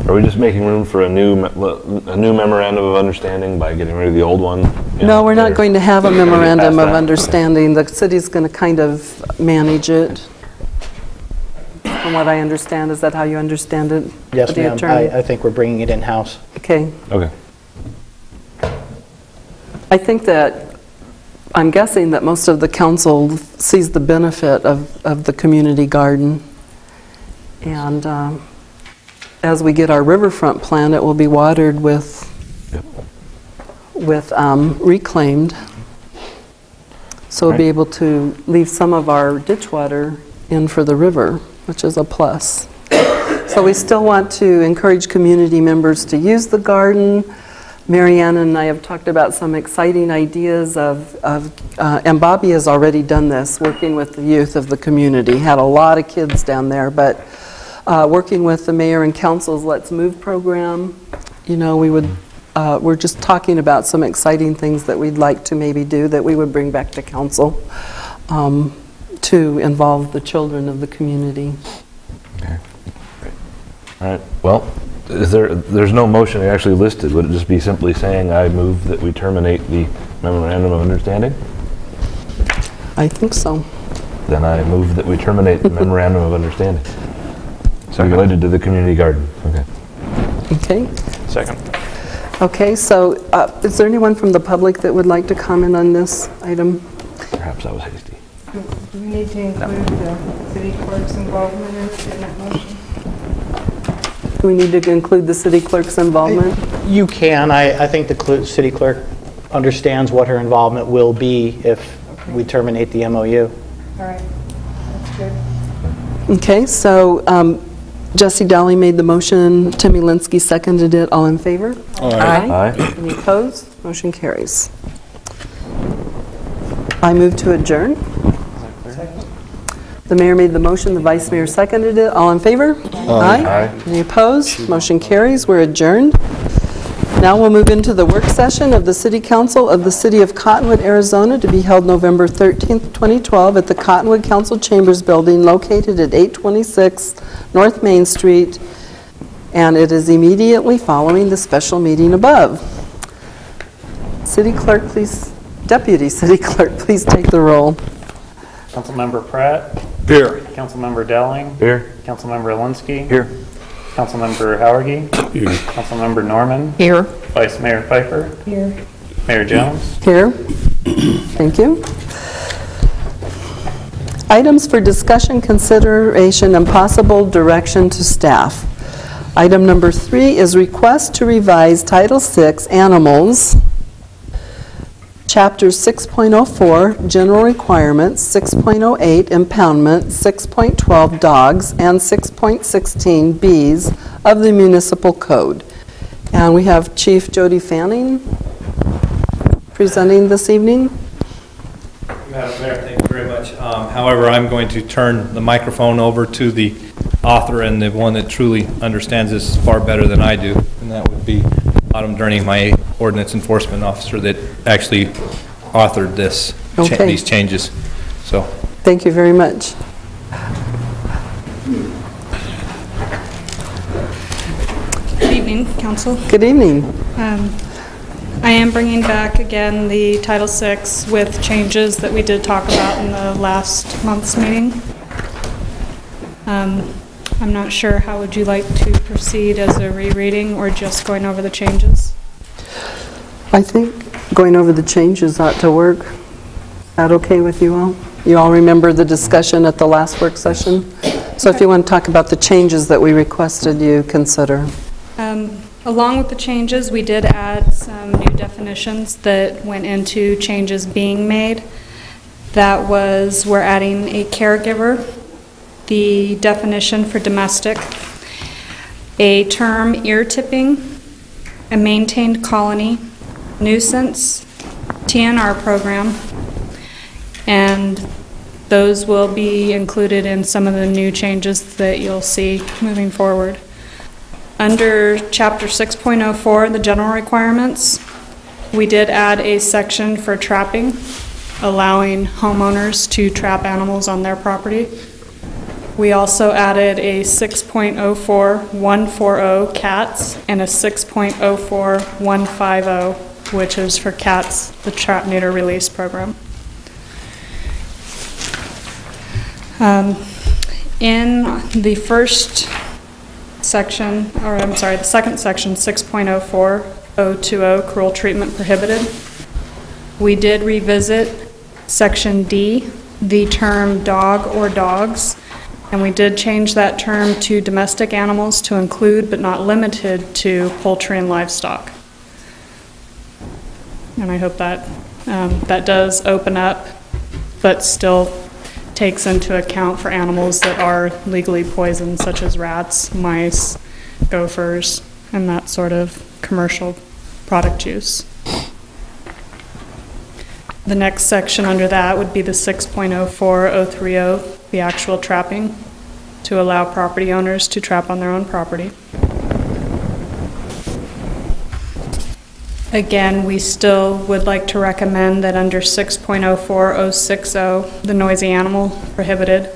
are we just making room for a new memorandum of understanding by getting rid of the old one? No, we're not going to have a memorandum of understanding. The city's going to kind of manage it. From what I understand, is that how you understand it? Yes, the ma'am. attorney? I think we're bringing it in-house. Okay. Okay. I think that, I'm guessing that most of the council sees the benefit of the community garden. And as we get our riverfront plan, it will be watered with reclaimed. So we'll be able to leave some of our ditch water in for the river, which is a plus. So we still want to encourage community members to use the garden. Marianne and I have talked about some exciting ideas and Bobby has already done this, working with the youth of the community. Had a lot of kids down there, but working with the mayor and council's Let's Move program, you know, we're just talking about some exciting things that we'd like to maybe do that we would bring back to council to involve the children of the community. Okay. All right. Well, there's no motion actually listed. Would it just be simply saying, I move that we terminate the memorandum of understanding? I think so. Then I move that we terminate the memorandum of understanding. So related to the community garden. Okay. Okay. Second. Okay, so is there anyone from the public that would like to comment on this item? Perhaps I was hasty. Do we need to include the city clerk's involvement in that motion? Do we need to include the city clerk's involvement? You can. I think the city clerk understands what her involvement will be if we terminate the MOU. All right, that's good. Okay, so Jesse Daly made the motion, Timmy Linsky seconded it. All in favor? Aye. Aye. Any opposed? Motion carries. I move to adjourn. The mayor made the motion, the vice mayor seconded it. All in favor? Aye. Aye. Any opposed? Motion carries. We're adjourned. Now we'll move into the work session of the City Council of the City of Cottonwood, Arizona, to be held November 13th, 2012 at the Cottonwood Council Chambers Building located at 826 North Main Street, and it is immediately following the special meeting above. City Clerk, please, Deputy City Clerk, please take the roll. Councilmember Pratt. Here. Councilmember Dowling. Here. Councilmember Alinsky. Here. Councilmember Howergy. Here. Councilmember Norman. Here. Vice Mayor Pfeiffer. Here. Mayor Jones. Here. Thank you. Items for discussion, consideration, and possible direction to staff. Item number 3 is request to revise Title VI, Animals, Chapter 6.04, General Requirements, 6.08, Impoundment, 6.12, Dogs, and 6.16, Bees of the Municipal Code. And we have Chief Jody Fanning presenting this evening. Madam Mayor, thank you very much. However, I'm going to turn the microphone over to the author and the one that truly understands this far better than I do, and that would be Autumn Durney, my ordinance enforcement officer that actually authored this, these changes. So, thank you very much. Good evening, Council. Good evening. I am bringing back again the Title VI with changes that we did talk about in the last month's meeting. I'm not sure, how would you like to proceed, as a rereading or just going over the changes? I think going over the changes ought to work. Is that okay with you all? You all remember the discussion at the last work session? So if you want to talk about the changes that we requested you consider. Along with the changes, we did add some new definitions that went into changes being made. That was, we're adding a caregiver, the definition for domestic, a term ear tipping, a maintained colony, nuisance, TNR program, and those will be included in some of the new changes that you'll see moving forward. Under Chapter 6.04, the general requirements, we did add a section for trapping, allowing homeowners to trap animals on their property. We also added a 6.04.140 cats and a 6.04.150, which is for cats, the trap neuter release program. In the first section, or I'm sorry, the second section, 6.04.020, cruel treatment prohibited, we did revisit Section D, the term dog or dogs, And we did change that term to domestic animals to include but not limited to poultry and livestock. And I hope that that does open up, but still takes into account for animals that are legally poisoned, such as rats, mice, gophers, and that sort of commercial product use. The next section under that would be the 6.04030, the actual trapping, to allow property owners to trap on their own property. Again, we still would like to recommend that under 6.04060, the noisy animal prohibited,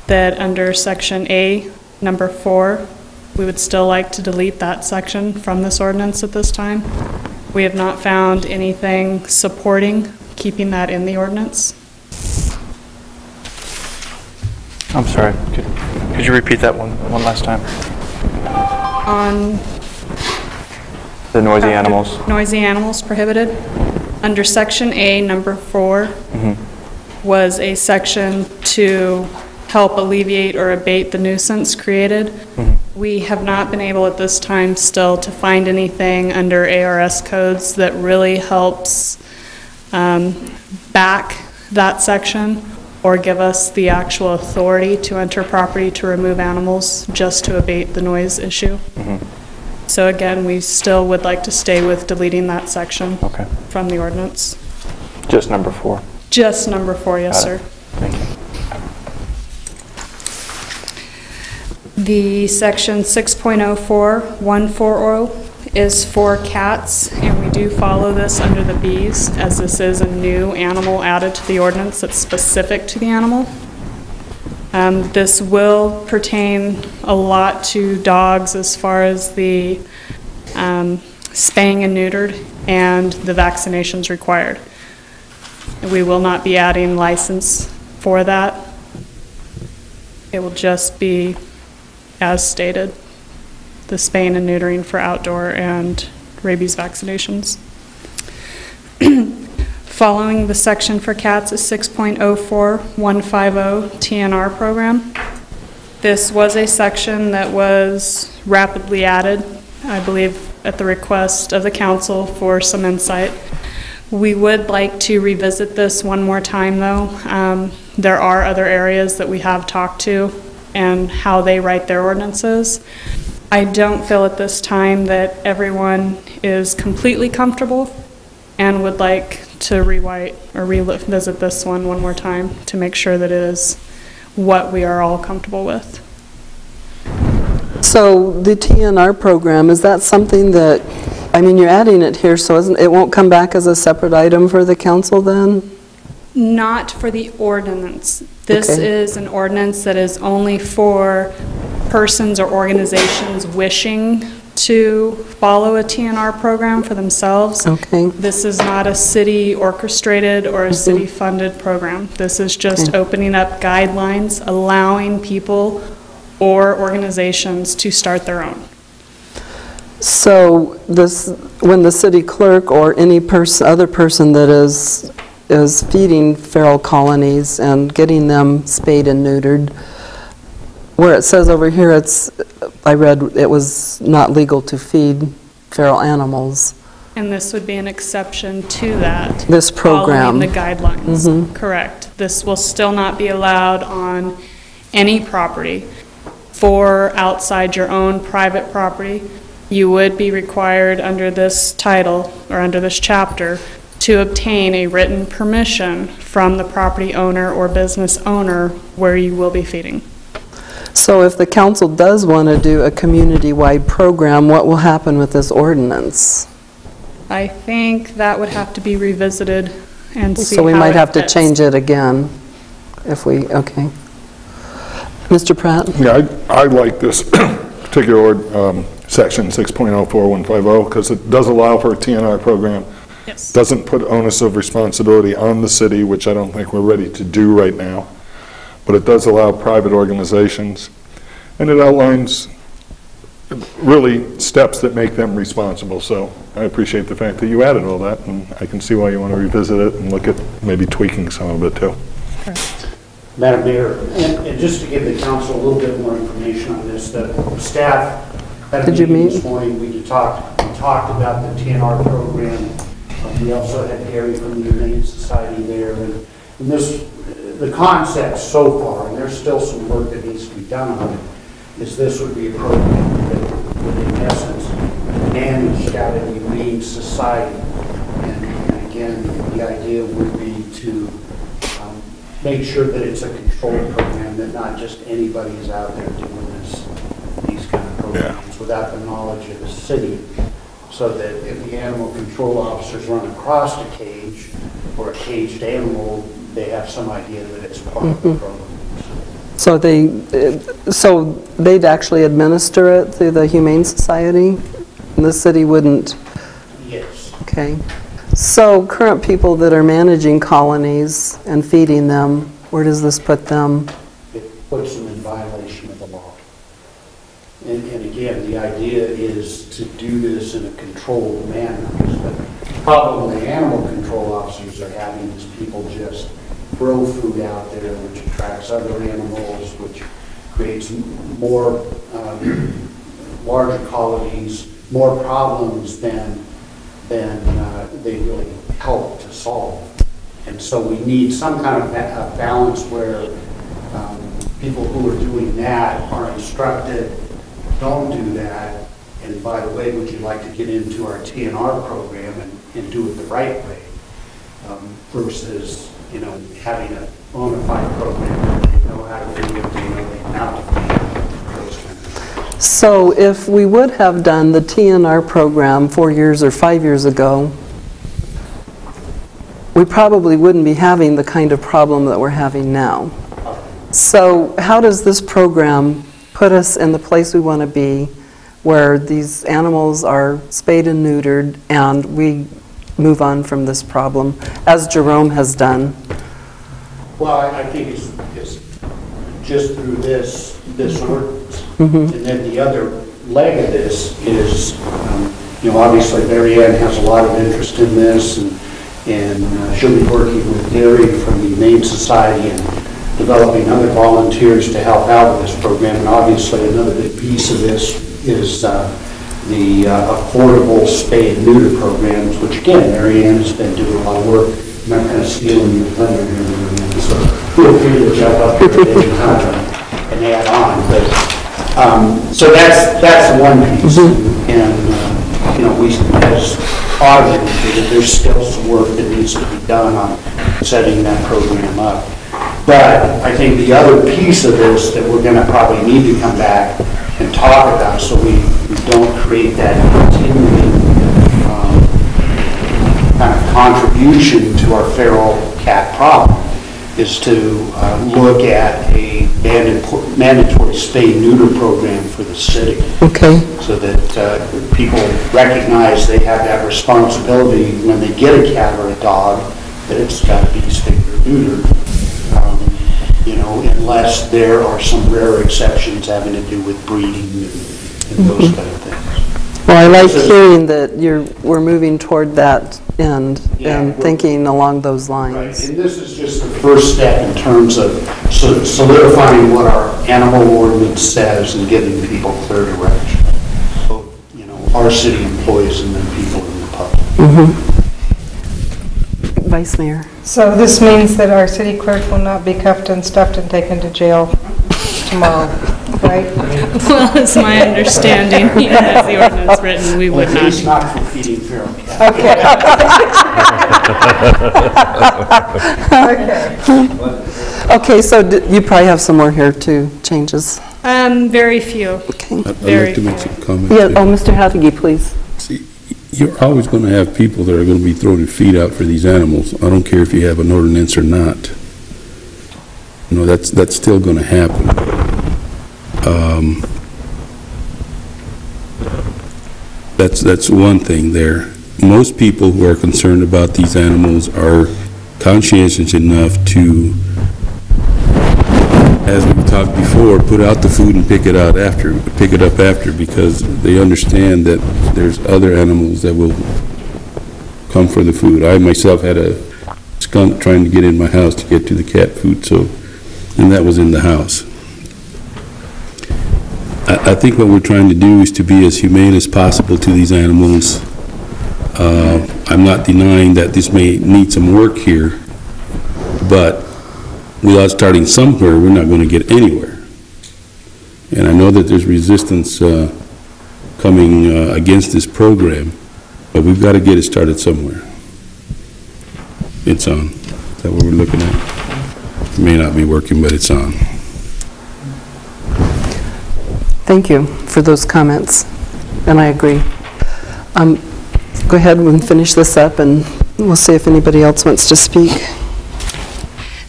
that under section A, number 4, we would still like to delete that section from this ordinance at this time. We have not found anything supporting keeping that in the ordinance. I'm sorry, could you repeat that one last time? On the noisy animals. Noisy animals prohibited. Under section A, number 4, was a section to help alleviate or abate the nuisance created. We have not been able at this time still to find anything under ARS codes that really helps back that section or give us the actual authority to enter property to remove animals just to abate the noise issue. So again, we still would like to stay with deleting that section from the ordinance. Just number 4? Just number 4, yes, sir. Thank you. The section 6.04140 is for cats, and we do follow this under the Bs, as this is a new animal added to the ordinance that's specific to the animal. This will pertain a lot to dogs as far as the spaying and neutered and the vaccinations required. We will not be adding license for that. It will just be, as stated, the spaying and neutering for outdoor and rabies vaccinations. Following the section for cats is 6.04150 TNR program. This was a section that was rapidly added, I believe at the request of the council for some insight. We would like to revisit this one more time though. There are other areas that we have talked to and how they write their ordinances. I don't feel at this time that everyone is completely comfortable and would like to rewrite or revisit this one more time to make sure that it is what we are all comfortable with. So the TNR program, is that something that, I mean, you're adding it here, so it won't come back as a separate item for the council then? Not for the ordinance. This is an ordinance that is only for persons or organizations wishing to follow a TNR program for themselves. This is not a city orchestrated or a city funded program. This is just opening up guidelines, allowing people or organizations to start their own. So this, when the city clerk or any other person that is feeding feral colonies and getting them spayed and neutered, where it says over here, I read it was not legal to feed feral animals. And this would be an exception to that. This program. Following the guidelines. Correct. This will still not be allowed on any property. For outside your own private property, you would be required under this title or under this chapter to obtain a written permission from the property owner or business owner where you will be feeding. So if the council does want to do a community-wide program, what will happen with this ordinance? I think that would have to be revisited and see how we might have fits. to change it again if we, Mr. Pratt? Yeah, I like this particular section 6.04150 because it does allow for a TNR program. Yes. Doesn't put onus of responsibility on the city, which I don't think we're ready to do right now. But it does allow private organizations, and it outlines really steps that make them responsible. So I appreciate the fact that you added all that, and I can see why you want to revisit it and look at maybe tweaking some of it too. Madam Mayor, and just to give the council a little bit more information on this, the staff had a meeting this morning. We talked about the TNR program. We also had Gary from the Humane Society there, and the concept so far, and there's still some work that needs to be done on it, is this would be a program that would, in essence, managed out of the Humane Society. And again, the idea would be to make sure that it's a controlled program, that not just anybody is out there doing these kind of programs without the knowledge of the city, so that if the animal control officers run across a cage or a caged animal, they have some idea that it's part of the program. So they'd actually administer it through the Humane Society, and the city wouldn't? Yes. Okay. So current people that are managing colonies and feeding them, where does this put them? It puts them in violation of the law. And again, the idea is to do this in a controlled manner. The problem the animal control officers are having is people just throw food out there, which attracts other animals, which creates more larger colonies, more problems than they really help to solve. And so we need some kind of balance where people who are doing that are instructed, don't do that, and by the way, would you like to get into our TNR program and do it the right way, versus, you know, having a bona fide program where they know how to do it, they know they have to do those kind of things. So if we would have done the TNR program 4 years or 5 years ago, we probably wouldn't be having the kind of problem that we're having now. So how does this program put us in the place we want to be, where these animals are spayed and neutered, and we move on from this problem, as Jerome has done? Well, I think it's just through this ordinance. And then the other leg of this is, you know, obviously Mary Ann has a lot of interest in this, and she'll be working with Gary from the Humane Society and developing other volunteers to help out with this program. And obviously another big piece of this is the affordable spay and neuter programs, which again, Mary Ann has been doing a lot of work. I'm not kind of stealing your thunder here, Mary Ann, so feel free to jump up here at any time and add on. But so that's one piece, and you know, we as audited, there's still some work that needs to be done on setting that program up. But I think the other piece of this that we're going to probably need to come back and talk about, so we don't create that continuing kind of contribution to our feral cat problem, is to look at a mandatory spay-neuter program for the city. Okay. So that people recognize they have that responsibility when they get a cat or a dog, that it's got to be spayed or neutered. You know, unless there are some rare exceptions having to do with breeding and those kind of things. Well, I like hearing that we're moving toward that end and thinking along those lines. Right, and this is just the first step in terms of solidifying what our animal ordinance says and giving people clear direction. Both, you know, our city employees and then people in the public. Vice Mayor. So this means that our city clerk will not be cuffed and stuffed and taken to jail tomorrow, right? Well, it's my understanding, even as the ordinance written, we would not. At least not for feeding feral cats. Okay. Okay, so you probably have some more here too, changes. Very few. Okay. I'd like to make some comments. Yeah, Mr. Hathaway, please. See, you're always going to have people that are going to be throwing feed out for these animals. I don't care if you have an ordinance or not. You know, that's still going to happen. That's one thing there. Most people who are concerned about these animals are conscientious enough to, as we talked before, put out the food and pick it up after, because they understand that there's other animals that will come for the food. I myself had a skunk trying to get in my house to get to the cat food, so and that was in the House. I think what we're trying to do is to be as humane as possible to these animals. I'm not denying that this may need some work here, but without starting somewhere, we're not going to get anywhere. And I know that there's resistance coming against this program, but we've got to get it started somewhere. It's on. Is that what we're looking at? It may not be working, but it's on. Thank you for those comments, and I agree. Go ahead and finish this up, and we'll see if anybody else wants to speak.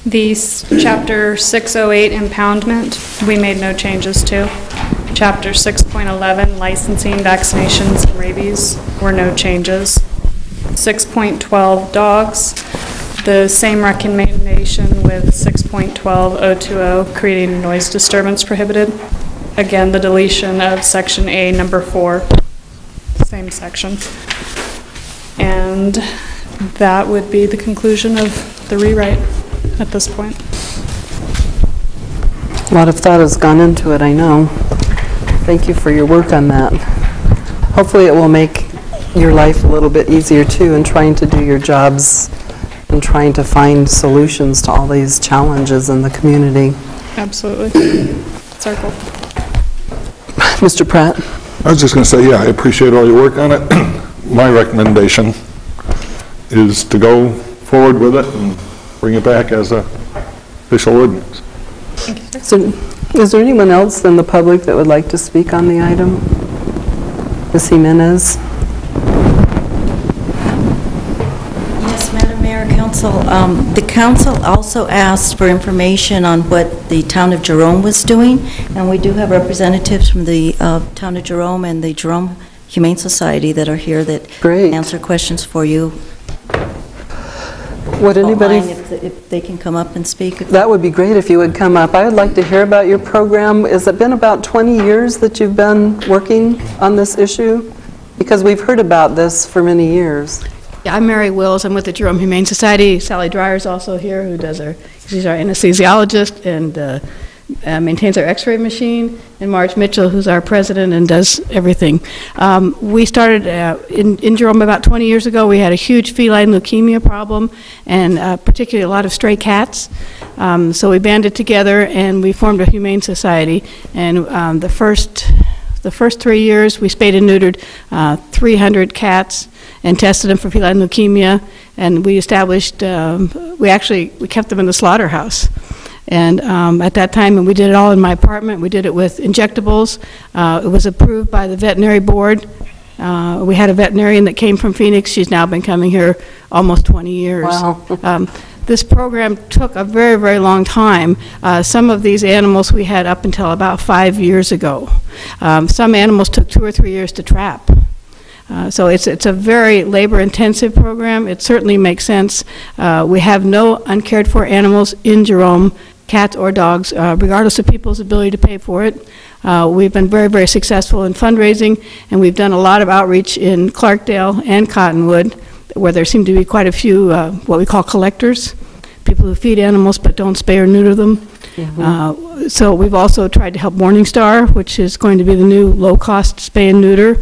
The Chapter 608 impoundment, we made no changes to. Chapter 6.11 licensing, vaccinations, and rabies were no changes. 6.12 dogs, the same recommendation with 6.12 creating noise disturbance prohibited. Again, the deletion of Section A, number 4, same section. And that would be the conclusion of the rewrite at this point. A lot of thought has gone into it, I know. Thank you for your work on that. Hopefully it will make your life a little bit easier too in trying to do your jobs and trying to find solutions to all these challenges in the community. Absolutely. Circle. Mr. Pratt. I was just going to say, yeah, I appreciate all your work on it. My recommendation is to go forward with it and bring it back as a official ordinance. So, is there anyone else in the public that would like to speak on the item? Ms. Jimenez? Yes, Madam Mayor, Council. The council also asked for information on what the town of Jerome was doing, and we do have representatives from the town of Jerome and the Jerome Humane Society that are here that answer questions for you. Would anybody, if they can come up and speak? That would be great if you would come up. I would like to hear about your program. Has it been about 20 years that you've been working on this issue? Because we've heard about this for many years. Yeah, I'm Mary Wills. I'm with the Jerome Humane Society. Sally Dreyer's also here, who does she's our anesthesiologist and maintains our x-ray machine, and Marge Mitchell, who's our president and does everything. We started in Jerome about 20 years ago. We had a huge feline leukemia problem, and particularly a lot of stray cats. So we banded together and we formed a humane society, and the first 3 years we spayed and neutered 300 cats and tested them for feline leukemia, and we established, we kept them in the slaughterhouse. And at that time, and we did it all in my apartment, we did it with injectables. It was approved by the veterinary board. We had a veterinarian that came from Phoenix. She's now been coming here almost 20 years. Wow. This program took a very, very long time. Some of these animals we had up until about 5 years ago. Some animals took 2 or 3 years to trap. So it's a very labor-intensive program. It certainly makes sense. We have no uncared for animals in Jerome, cats or dogs, regardless of people's ability to pay for it. We've been very, very successful in fundraising, and we've done a lot of outreach in Clarkdale and Cottonwood, where there seem to be quite a few what we call collectors, people who feed animals but don't spay or neuter them. Mm-hmm. So we've also tried to help Morningstar, which is going to be the new low-cost spay and neuter.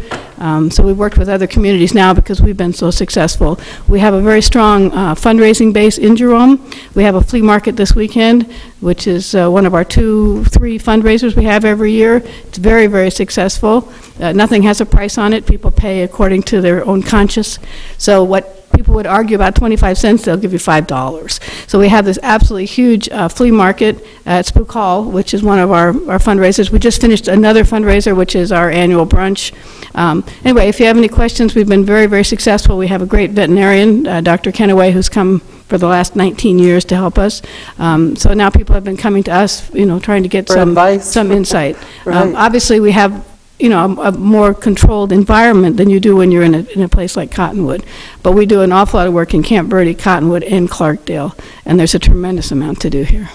So we've worked with other communities now because we've been so successful. We have a very strong fundraising base in Jerome. We have a flea market this weekend, which is one of our 2-3 fundraisers we have every year. It's very, very successful. Nothing has a price on it. People pay according to their own conscience. So what people would argue about 25 cents, they'll give you $5. So we have this absolutely huge flea market at Spook Hall, which is one of our fundraisers. We just finished another fundraiser, which is our annual brunch. Anyway, if you have any questions, we've been very, very successful. We have a great veterinarian, Dr. Kenaway, who's come for the last 19 years to help us. So now people have been coming to us, trying to get some insight. Right. Obviously, we have a more controlled environment than you do when you're in a place like Cottonwood. But we do an awful lot of work in Camp Verde, Cottonwood, and Clarkdale, and there's a tremendous amount to do here.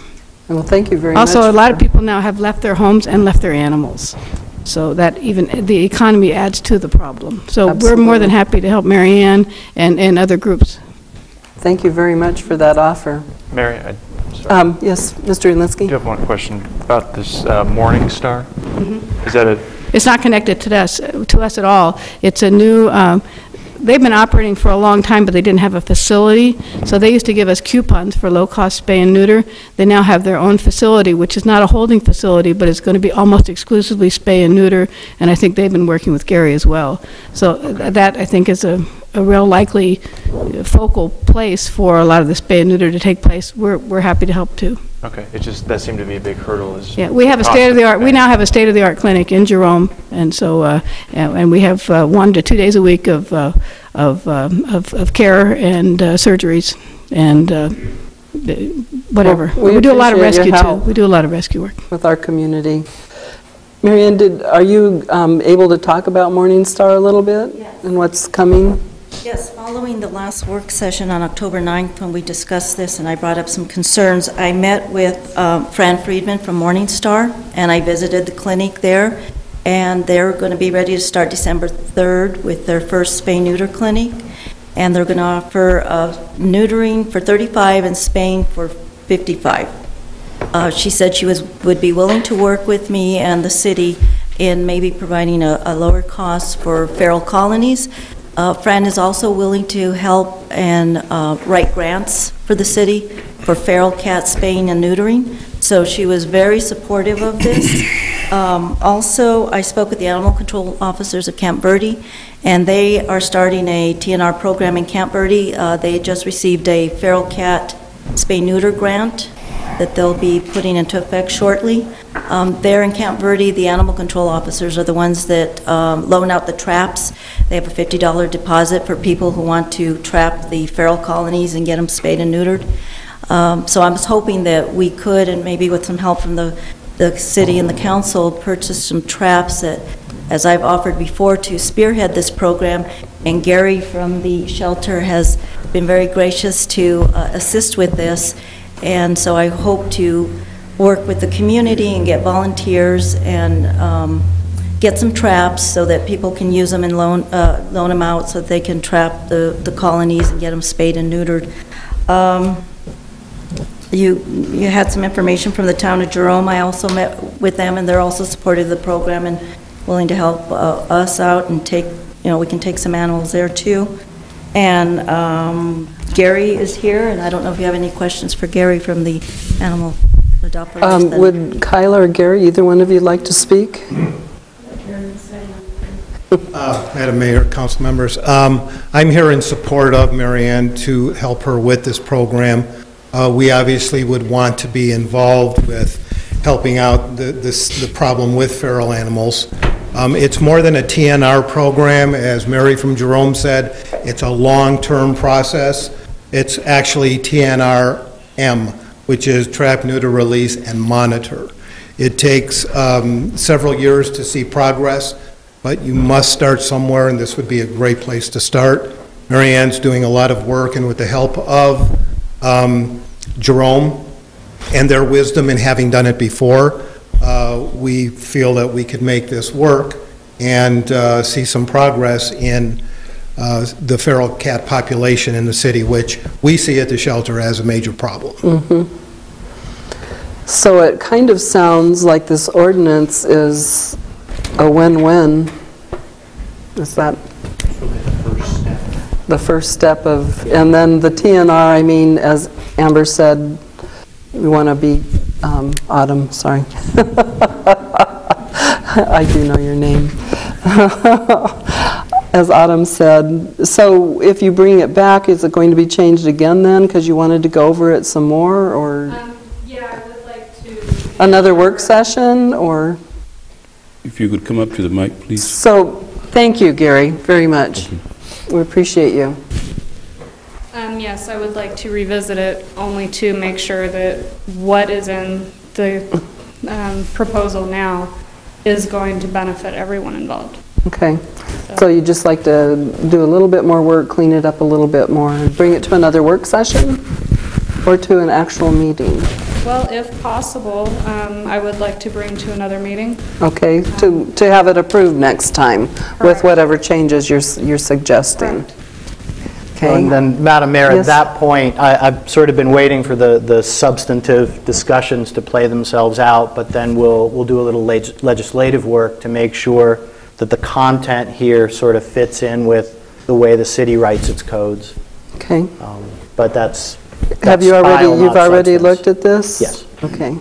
Well, thank you very much. Also, a lot of people now have left their homes and left their animals. So that even the economy adds to the problem. So We're more than happy to help Mary Ann and other groups. Thank you very much for that offer. Mary, Yes, Mr. Ulinsky? I do have one question about this Morning Star. Is that a It's not connected to us at all. It's a new, they've been operating for a long time, but they didn't have a facility. So they used to give us coupons for low-cost spay and neuter. They now have their own facility, which is not a holding facility, but it's going to be almost exclusively spay and neuter. And I think they've been working with Gary as well. So that, I think, is a real likely focal place for a lot of the spay and neuter to take place. We're happy to help too. Okay, it just, that seemed to be a big hurdle. Is Yeah, we have a state-of-the-art, we now have a state-of-the-art clinic in Jerome, and so, and we have 1 to 2 days a week of care and surgeries and whatever. Well, We do a lot of appreciate rescue your too. help We do a lot of rescue work. with our community. Marianne, are you able to talk about Morning Star a little bit? Yes. And what's coming? Yes, following the last work session on October 9th, when we discussed this and I brought up some concerns, I met with Fran Friedman from Morningstar, and I visited the clinic there, and they're going to be ready to start December 3rd with their first spay-neuter clinic, and they're going to offer neutering for $35 and spaying for $55. She said she would be willing to work with me and the city in maybe providing a lower cost for feral colonies. Fran is also willing to help and write grants for the city for feral cat spaying and neutering. So she was very supportive of this. Also, I spoke with the animal control officers of Camp Verde, and they are starting a TNR program in Camp Verde. They just received a feral cat spay-neuter grant that they'll be putting into effect shortly. There in Camp Verde, the animal control officers are the ones that loan out the traps. They have a $50 deposit for people who want to trap the feral colonies and get them spayed and neutered. So I was hoping that we could, and maybe with some help from the city and the council, purchase some traps that, as I've offered before, to spearhead this program. And Gary from the shelter has been very gracious to assist with this. And so I hope to work with the community and get volunteers and get some traps so that people can use them and loan them out so that they can trap the colonies and get them spayed and neutered. You had some information from the town of Jerome. I also met with them, and they're also supportive of the program and willing to help us out and take, we can take some animals there too. And Gary is here, and I don't know if you have any questions for Gary from the animal adopters. Would Kyla or Gary, either one of you, like to speak? Madam Mayor, council members, I'm here in support of Marianne to help her with this program. We obviously would want to be involved with helping out the problem with feral animals. It's more than a TNR program, as Mary from Jerome said. It's a long-term process. It's actually TNR-M, which is trap, neuter, release, and monitor. It takes several years to see progress, but you must start somewhere, and this would be a great place to start. Marianne's doing a lot of work, and with the help of Jerome and their wisdom in having done it before, we feel that we could make this work and see some progress in the feral cat population in the city, which we see at the shelter as a major problem. Mm-hmm. So it kind of sounds like this ordinance is a win-win. Is that the first step of, and then the TNR, I mean, as Amber said, we want to be, Autumn, sorry. I do know your name. As Autumn said, so if you bring it back, is it going to be changed again then, because you wanted to go over it some more, or? Yeah, I would like to. Another work session, or? If you could come up to the mic, please. So, thank you, Gary, very much. We appreciate you. Yes, I would like to revisit it only to make sure that what is in the proposal now is going to benefit everyone involved. Okay. So you'd just like to do a little bit more work, clean it up a little bit more, and bring it to another work session or to an actual meeting? Well, if possible, I would like to bring to another meeting. Okay, to have it approved next time with whatever changes you're suggesting. Correct. Okay. And then, Madam Mayor, Yes. at that point, I've sort of been waiting for the substantive discussions to play themselves out, but then we'll do a little legislative work to make sure that the content here sort of fits in with the way the city writes its codes. Okay. But that's Have you already, style, you've not already substance. looked at this? Yes. Okay.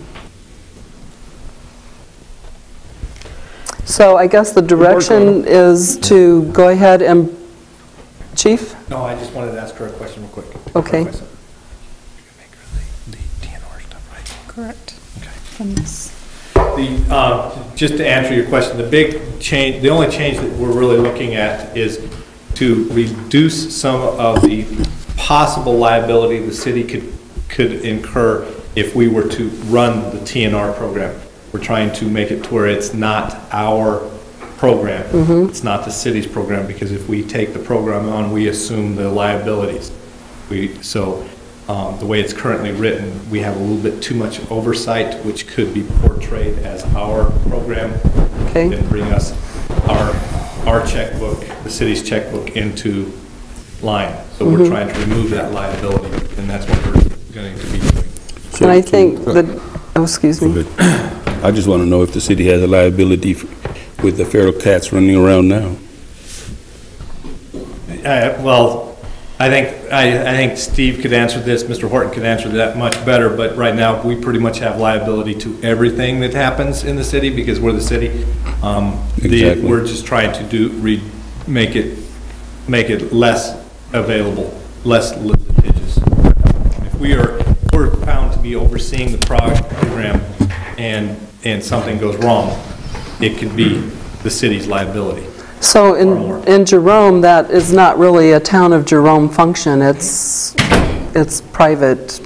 So I guess the direction is to go ahead and, Chief? No, I just wanted to ask her a question real quick. Okay. Correct. Just to answer your question, the big change, the only change that we're really looking at is to reduce some of the possible liability the city could incur if we were to run the TNR program. We're trying to make it to where it's not our program. It's not the city's program, because if we take the program on, we assume the liabilities. The way it's currently written, we have a little bit too much oversight, which could be portrayed as our program, and bring us our checkbook, the city's checkbook, into line. So we're trying to remove that liability, and that's what we're going to be doing. And I think that, oh, excuse me. I just want to know if the city has a liability with the feral cats running around now. Well, I think Steve could answer this, Mr. Horton could answer that much better, but right now, we pretty much have liability to everything that happens in the city, because we're the city. Exactly. We're just trying to make it less available, less litigious. If we're found to be overseeing the program and something goes wrong, it could be the city's liability. So in Jerome, that is not really a Town of Jerome function. It's private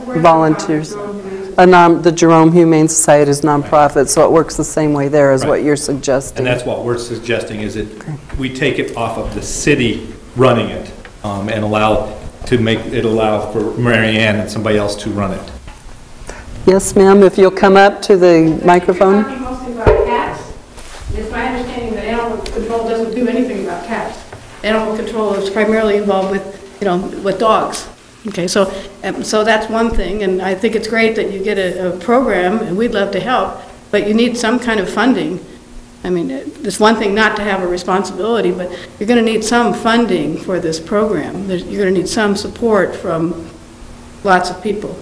volunteers. The Jerome Humane Society is nonprofit, so it works the same way there as what you're suggesting. And that's what we're suggesting, is that we take it off of the city running it, and allow for Mary Ann and somebody else to run it. Yes, ma'am, if you'll come up to the microphone. You're talking mostly about cats. It's my understanding that animal control doesn't do anything about cats. Animal control is primarily involved with, with dogs. Okay, so that's one thing, and I think it's great that you get a program, and we'd love to help, but you need some kind of funding. I mean, it's one thing not to have a responsibility, but you're going to need some funding for this program. You're going to need some support from lots of people.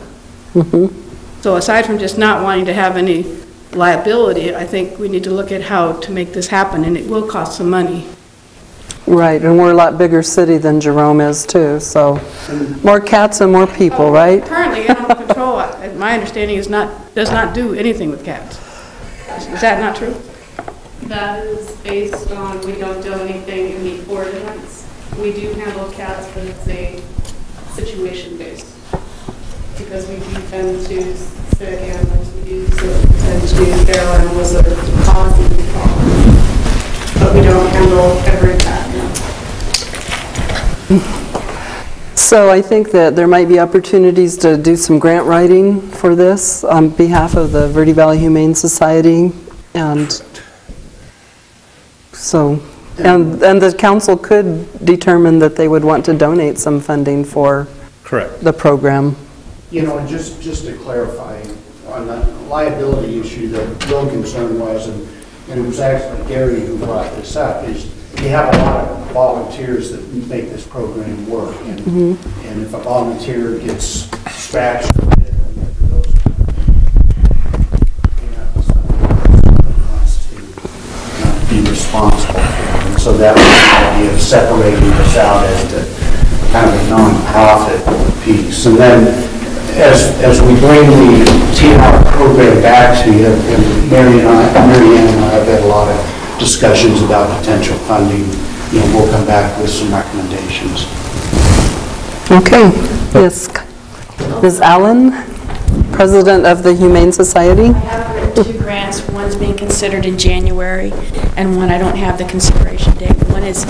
So aside from just not wanting to have any liability, I think we need to look at how to make this happen, and it will cost some money. Right, and we're a lot bigger city than Jerome is too, so more cats and more people, right? Currently, animal control, my understanding is does not do anything with cats. Is that not true? That is based on, we don't do anything in the ordinance. We do handle cats, but it's a situation based. Because we do tend to sick animals, we do tend to feral animals that are causing problems. But we don't handle every cat. So I think that there might be opportunities to do some grant writing for this on behalf of the Verde Valley Humane Society, and so, and the council could determine that they would want to donate some funding for the program. Just to clarify, on the liability issue, the real concern was, and it was actually Gary who brought this up, is we have a lot of volunteers that make this program work. And if a volunteer gets scratched or hit, wants to be responsible for it. And so that was the idea of separating this out as the kind of a non-profit piece. And then as we bring the TNR program back to you, and Mary Ann and I have had a lot of discussions about potential funding, we'll come back with some recommendations. Okay. Yes. Ms. Allen, President of the Humane Society. I have two grants. One's being considered in January, and one I don't have the consideration date. One is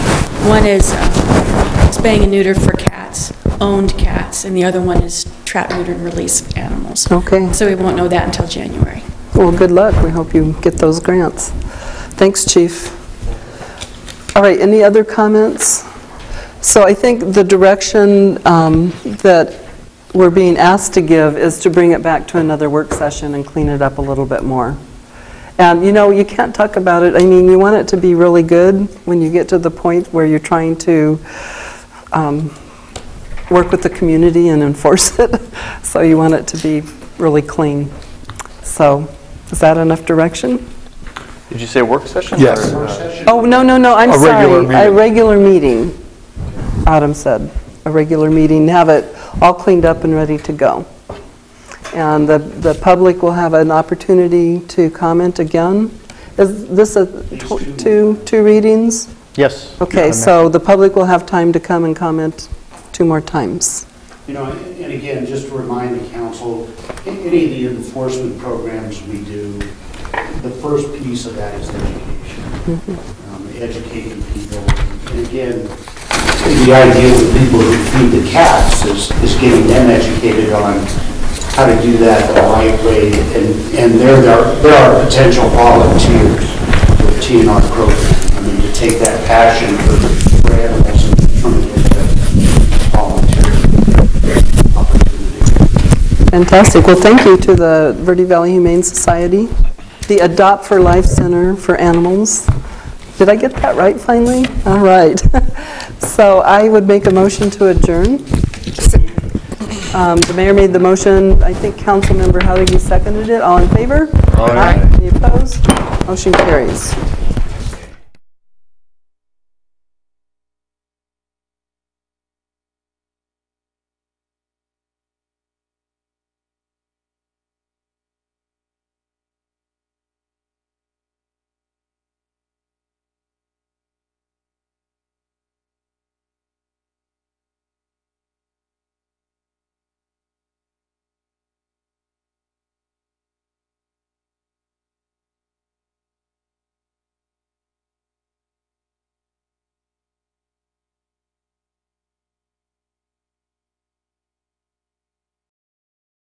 spaying and neuter for cats, owned cats, and the other one is trap, neuter, and release animals. Okay. So we won't know that until January. Well, good luck. We hope you get those grants. Thanks, Chief. All right, any other comments? So I think the direction that we're being asked to give is to bring it back to another work session and clean it up a little bit more. And, you know, you can't talk about it. I mean, you want it to be really good when you get to the point where you're trying to work with the community and enforce it. So you want it to be really clean. So is that enough direction? Did you say work session? Yes. Oh, no, I'm A regular sorry. A regular meeting, Autumn said. A regular meeting, have it all cleaned up and ready to go. And the public will have an opportunity to comment again. Is this a two readings? Yes. Okay, so the public will have time to come and comment 2 more times. You know, and again, just to remind the council, any of the enforcement programs we do, the first piece of that is education. Educating people. And again, the idea with people who feed the cats is getting them educated on how to do that the right way. And there are potential volunteers with TNR program. I mean, to take that passion for animals and turn it into volunteer opportunity. Fantastic. Well, thank you to the Verde Valley Humane Society, the Adopt for Life Center for Animals. Did I get that right finally? All right. So I would make a motion to adjourn. The mayor made the motion. I think Councilmember Howdy seconded it. All in favor? Aye. Any opposed? Motion carries.